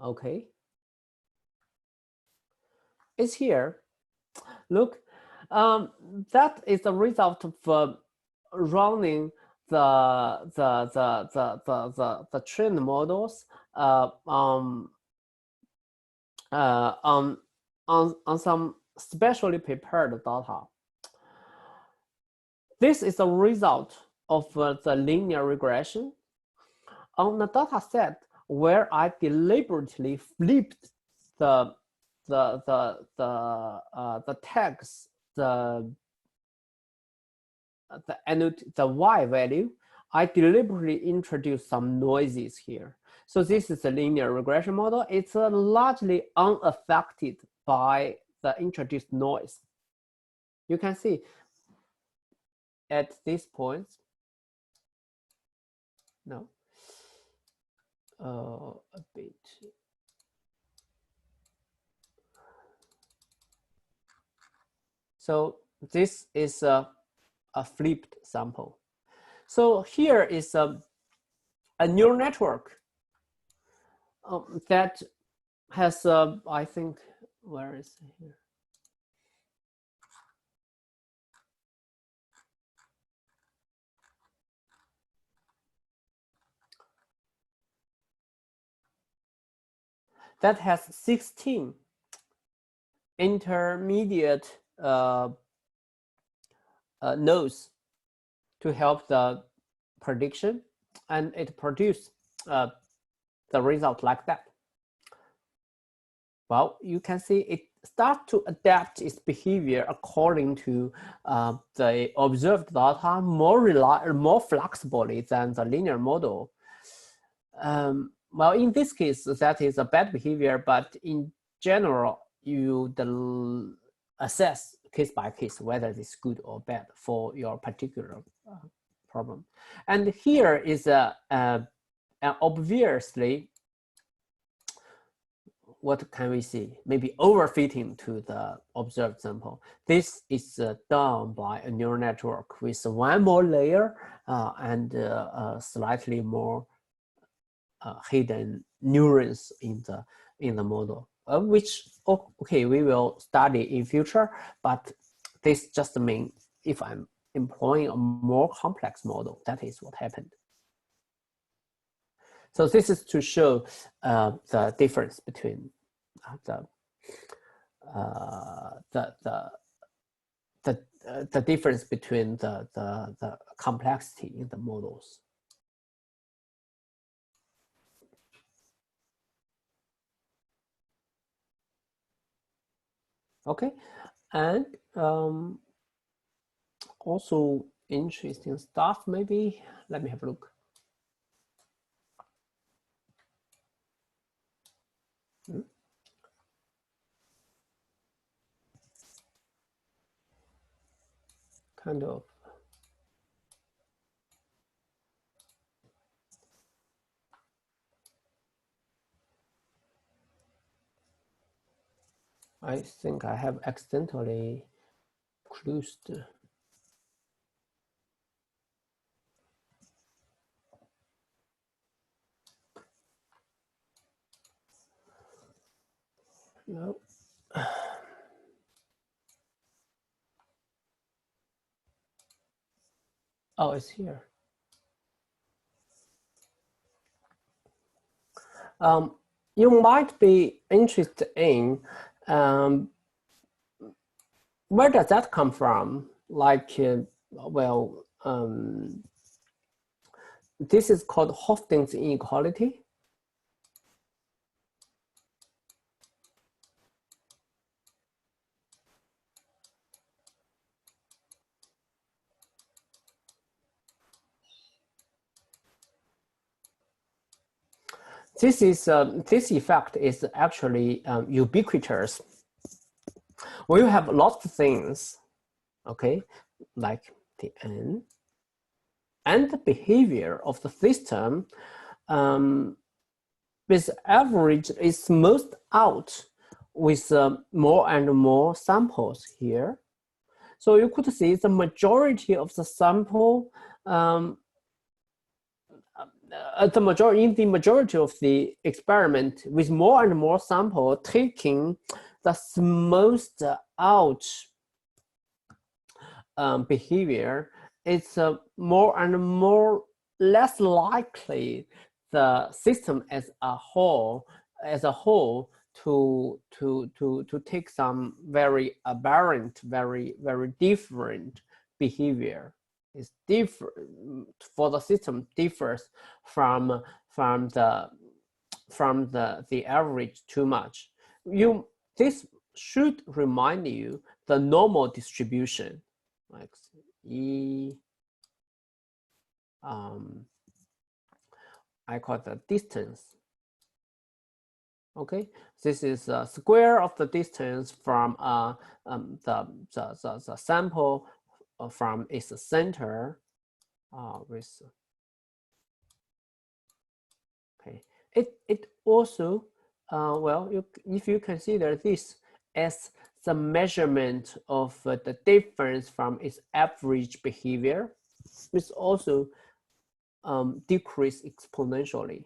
[SPEAKER 1] Okay, it's here. Look, that is the result of running the trained models on some specially prepared data. This is a result of the linear regression on the data set where I deliberately flipped the tags, the y value. I deliberately introduced some noises here. So this is a linear regression model. It's largely unaffected by the introduced noise. You can see at this point, no, a bit. So this is a flipped sample. So here is a neural network that has, I think, where is it here? That has 16 intermediate nodes to help the prediction, and it produced the result like that. Well, you can see it starts to adapt its behavior according to the observed data more flexibly than the linear model. Well, in this case, that is a bad behavior, but in general, you assess case by case whether it's good or bad for your particular problem. And here is obviously, what can we see? Maybe overfitting to the observed sample. This is done by a neural network with one more layer and slightly more hidden neurons in the model, which okay, we will study in future. But this just means if I'm employing a more complex model, that is what happened. So this is to show the difference between the difference between the complexity in the models. Okay, and also interesting stuff. Maybe let me have a look. Kind of. I think I have accidentally closed. No. Oh, it's here. You might be interested in where does that come from? Like, well, this is called Hosting's inequality. this effect is actually ubiquitous. When you have lots of things, okay, like the n, and the behavior of the system, this average is smoothed out with more and more samples here. So you could see the majority of the sample, in the majority of the experiment, with more and more sample taking the smoothed out behavior, it's more and more less likely the system as a whole to take some very aberrant, very different behavior. It's different for the system, differs from the average too much. This should remind you the normal distribution, like I call it the distance. Okay, this is a square of the distance from the sample from its center with. Okay, it also well, if you consider this as the measurement of the difference from its average behavior, it's also decrease exponentially.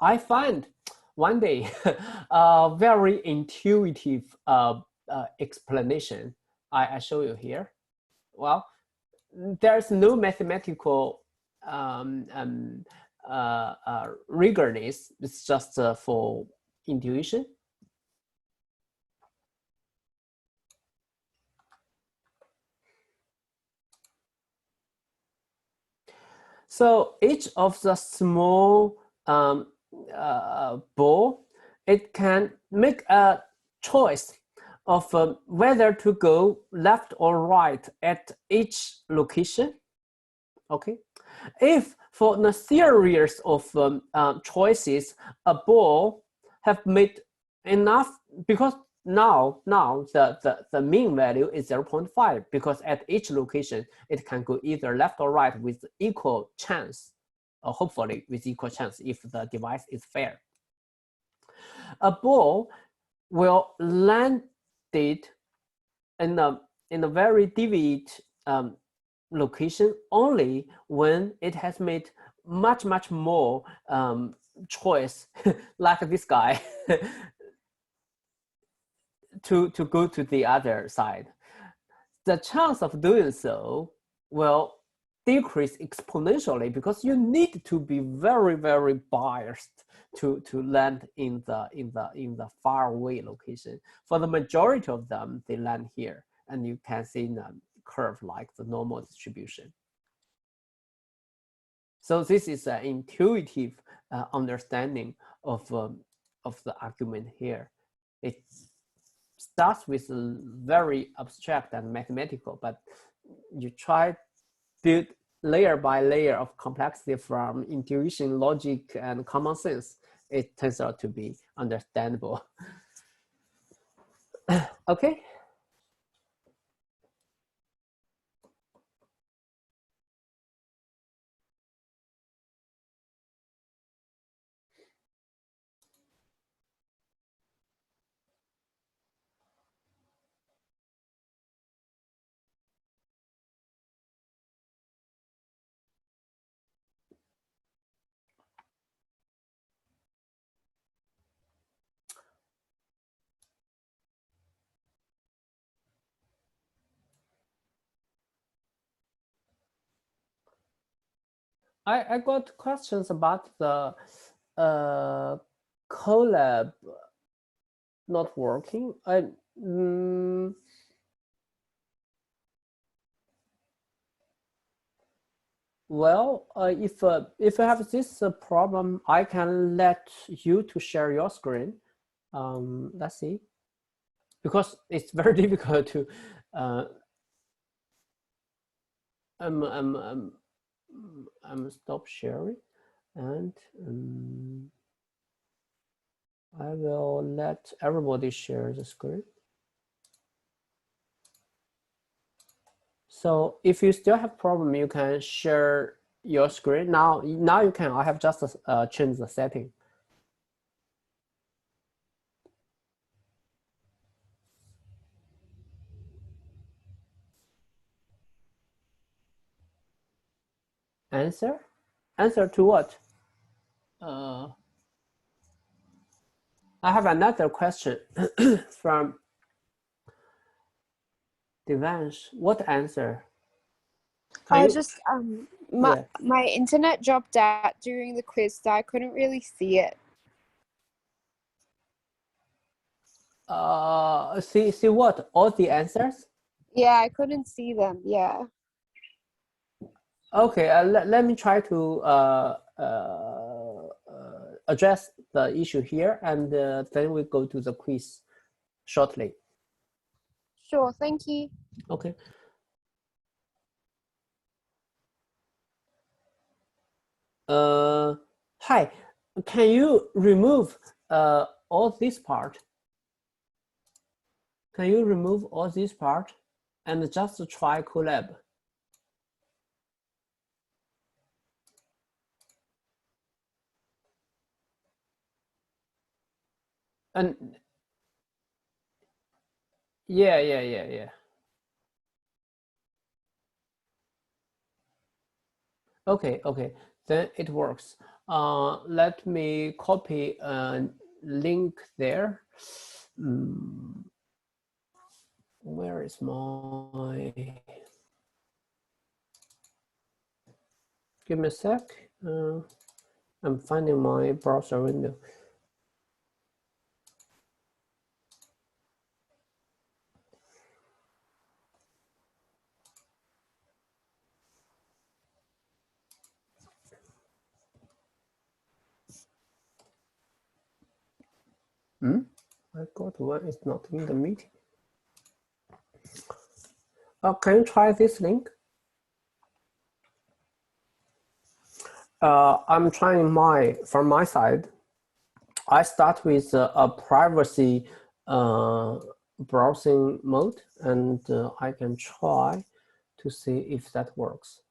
[SPEAKER 1] I find one day a very intuitive explanation. I show you here. Well, there's no mathematical rigorness. It's just for intuition. So each of the small ball, it can make a choice of whether to go left or right at each location. Okay, if for the series of choices, a ball have made enough, because now the mean value is 0.5, because at each location it can go either left or right with equal chance, or hopefully with equal chance if the device is fair. A ball will land it in a very deviate location only when it has made much more choice, like this guy, to go to the other side. The chance of doing so will decrease exponentially, because you need to be very biased to land in the far away location. For the majority of them, they land here, and you can see the curve like the normal distribution. So this is an intuitive understanding of the argument here. It starts with very abstract and mathematical, but you try build layer by layer of complexity from intuition, logic, and common sense. It turns out to be understandable. Okay. I got questions about the Colab not working. Well, if you have this problem, I can let you to share your screen. Let's see, because it's very difficult to. I'm stop sharing, and I will let everybody share the screen. So if you still have problem, you can share your screen. Now you can. I have just changed the setting. Answer? Answer to what? I have another question from Devansh. What answer? Can you?
[SPEAKER 3] Just my
[SPEAKER 1] Yeah.
[SPEAKER 3] my internet dropped out during the quiz, so I couldn't really see it.
[SPEAKER 1] See what? All the answers?
[SPEAKER 3] Yeah, I couldn't see them. Yeah.
[SPEAKER 1] Okay, let me try to address the issue here, and then we go to the quiz shortly.
[SPEAKER 3] Sure, thank you.
[SPEAKER 1] Okay. Hi, can you remove all this part? Can you remove all this part and just try Colab? And yeah. Okay, then it works. Let me copy a link there. Where is my? Give me a sec. I'm finding my browser window. I got one. It's not in the meeting. Can you try this link? I'm trying from my side. I start with a privacy browsing mode, and I can try to see if that works.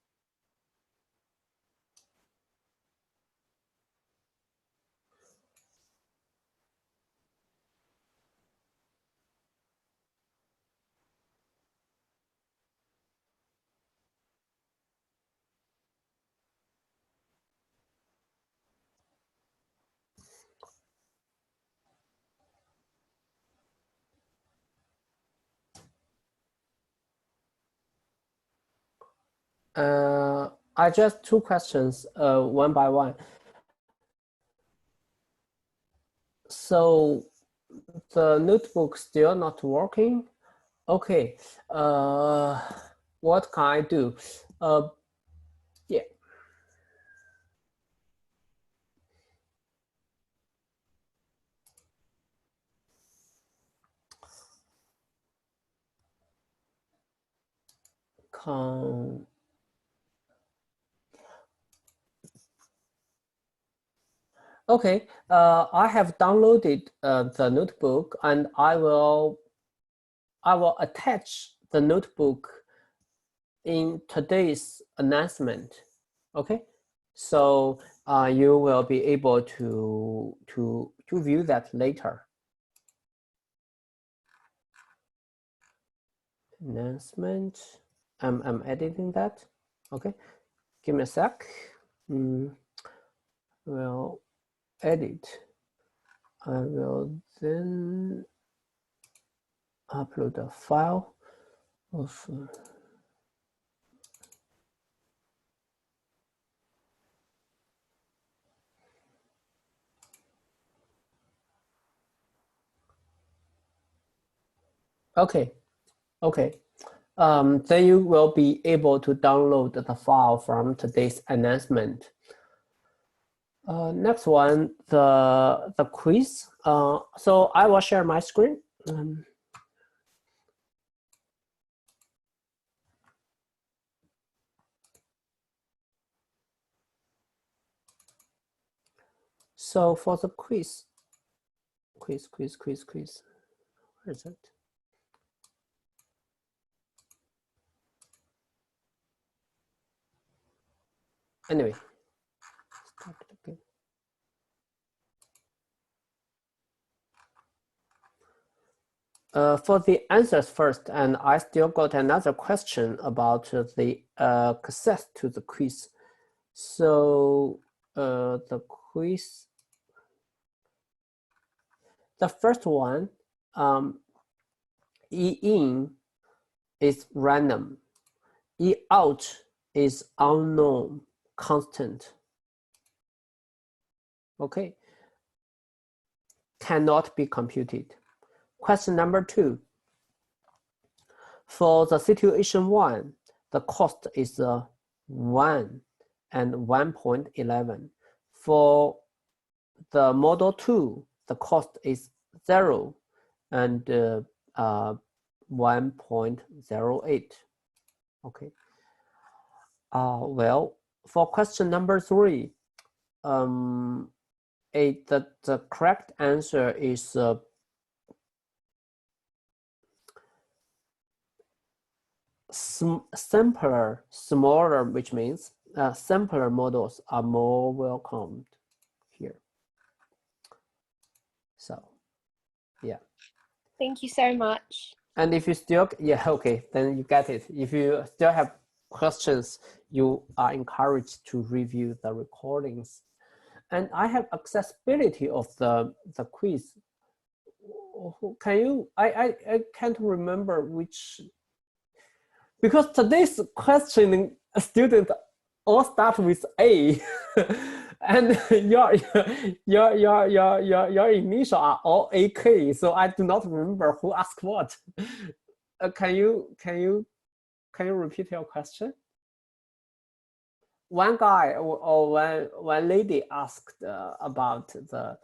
[SPEAKER 1] I just two questions, one by one. So the notebook still not working? Okay, what can I do? Yeah. Okay, I have downloaded the notebook, and I will attach the notebook in today's announcement. Okay, so you will be able to view that later. Announcement. I'm editing that. Okay, give me a sec. Well, edit. I will then upload a file of. Okay. Then you will be able to download the file from today's announcement. Next one, the quiz. So I will share my screen. So for the quiz, quiz. Where is it? Anyway, start it again. For the answers first, and I still got another question about the access to the quiz. So the quiz, the first one, E-in is random, E-out is unknown constant. Okay, cannot be computed. Question number 2. For the situation 1, the cost is 1 and 1.11. For the model 2, the cost is 0 and 1.08. Okay. Well, for question number 3, the correct answer is simpler, smaller, which means simpler models are more welcomed here. So, yeah.
[SPEAKER 3] Thank you so much.
[SPEAKER 1] And if you still, yeah, okay, then you get it. If you still have questions, you are encouraged to review the recordings. And I have accessibility of the quiz. Can you, I can't remember which, because today's questioning student all start with A, and your initial are all AK. So I do not remember who asked what. Can you repeat your question? One guy or one lady asked about the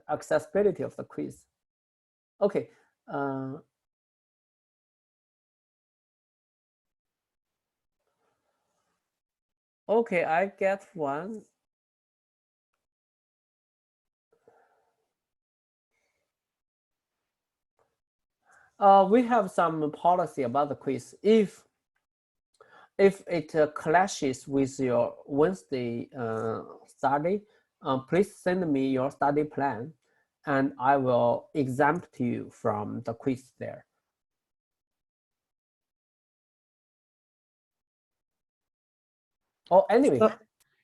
[SPEAKER 1] accessibility of the quiz. Okay. Okay, I get one. We have some policy about the quiz. If it clashes with your Wednesday study, please send me your study plan, and I will exempt you from the quiz there. Oh, anyway,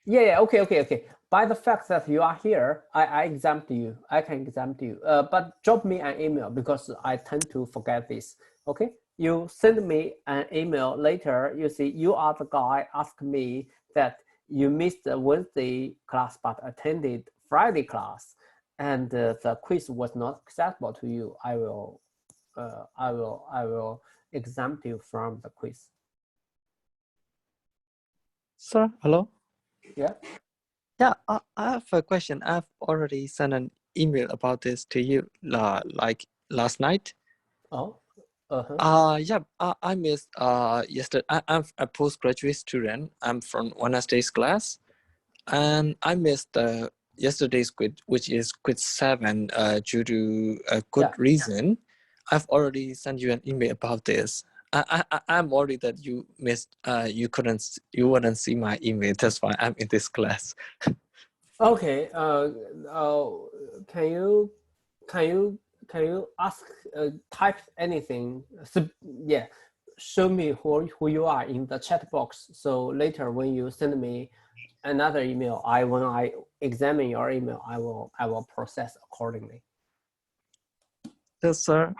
[SPEAKER 1] yeah, okay. By the fact that you are here, I exempt you. I can exempt you. But drop me an email because I tend to forget this. Okay, you send me an email later. You see, you are the guy ask me that you missed the Wednesday class but attended Friday class, and the quiz was not acceptable to you. I will exempt you from the quiz.
[SPEAKER 4] Sir, hello?
[SPEAKER 1] Yeah.
[SPEAKER 4] Yeah, I have a question. I've already sent an email about this to you like last night.
[SPEAKER 1] Oh.
[SPEAKER 4] Yeah, I missed yesterday. I'm a postgraduate student. I'm from Wednesday's class, and I missed yesterday's quiz, which is quiz 7, due to a good reason. I've already sent you an email about this. I'm worried that you missed. You wouldn't see my email. That's why I'm in this class.
[SPEAKER 1] Okay. Can you ask type anything? So, yeah, show me who you are in the chat box. So later when you send me another email, when I examine your email, I will process accordingly.
[SPEAKER 4] Yes, sir.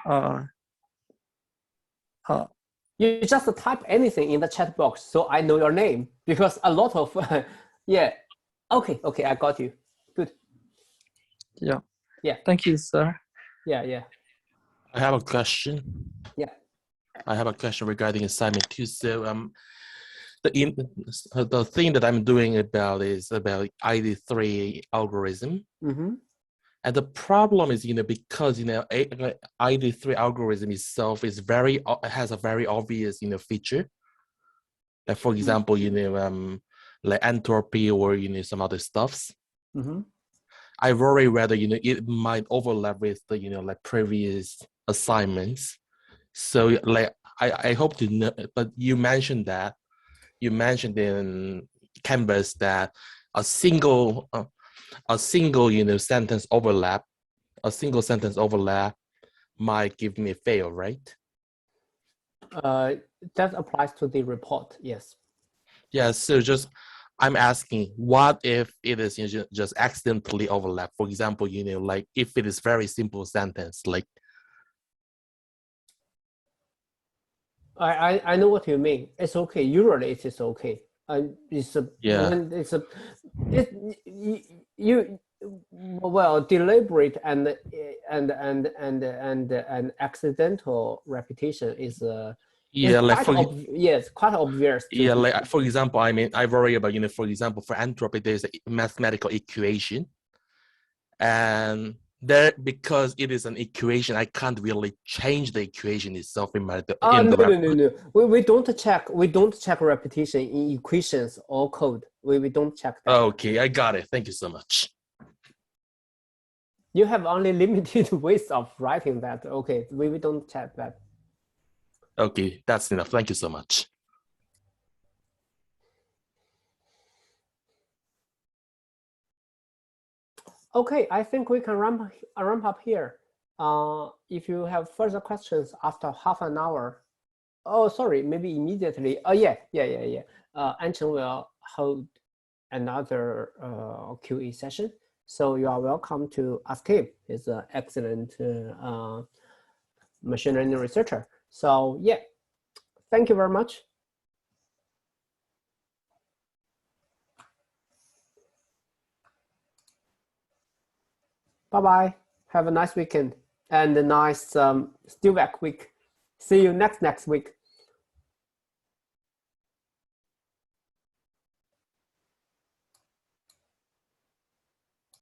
[SPEAKER 1] You just type anything in the chat box so I know your name, because a lot of yeah. Okay, I got you. Good.
[SPEAKER 4] Yeah.
[SPEAKER 1] Thank
[SPEAKER 4] you, sir.
[SPEAKER 1] Yeah.
[SPEAKER 5] I have a question.
[SPEAKER 1] Yeah.
[SPEAKER 5] I have a question regarding assignment 2. So the thing that I'm doing is about ID3 algorithm.
[SPEAKER 1] Mm-hmm.
[SPEAKER 5] And the problem is, because ID3 algorithm itself has a very obvious feature. Like for example, like entropy or some other stuffs.
[SPEAKER 1] Mm-hmm.
[SPEAKER 5] I worry whether, it might overlap with the, like previous assignments. So like, I hope to know, but you mentioned in Canvas that a single, sentence overlap, might give me a fail, right?
[SPEAKER 1] That applies to the report, yes.
[SPEAKER 5] Yeah, so I'm asking, what if it is just accidentally overlap? For example, like if it is very simple sentence, like.
[SPEAKER 1] I know what you mean. It's okay. Usually it is okay. It's a
[SPEAKER 5] Yeah.
[SPEAKER 1] when it's a it you well, deliberate and accidental repetition is
[SPEAKER 5] Yeah, like
[SPEAKER 1] yes, quite obvious.
[SPEAKER 5] Yeah, like for example, I mean, I worry about, for example, for entropy, there's a mathematical equation, and there, because it is an equation, I can't really change the equation itself in my
[SPEAKER 1] No. We don't check repetition in equations or code. We don't check that.
[SPEAKER 5] Okay, I got it. Thank you so much.
[SPEAKER 1] You have only limited ways of writing that. Okay, we don't check that.
[SPEAKER 5] Okay, that's enough. Thank you so much.
[SPEAKER 1] Okay, I think we can ramp up here. If you have further questions after half an hour, oh, sorry, maybe immediately. Oh, yeah. Anchen will hold another QE session. So you are welcome to ask him. He's an excellent machine learning researcher. So yeah, thank you very much. Bye-bye. Have a nice weekend and a nice Stillback week. See you next week.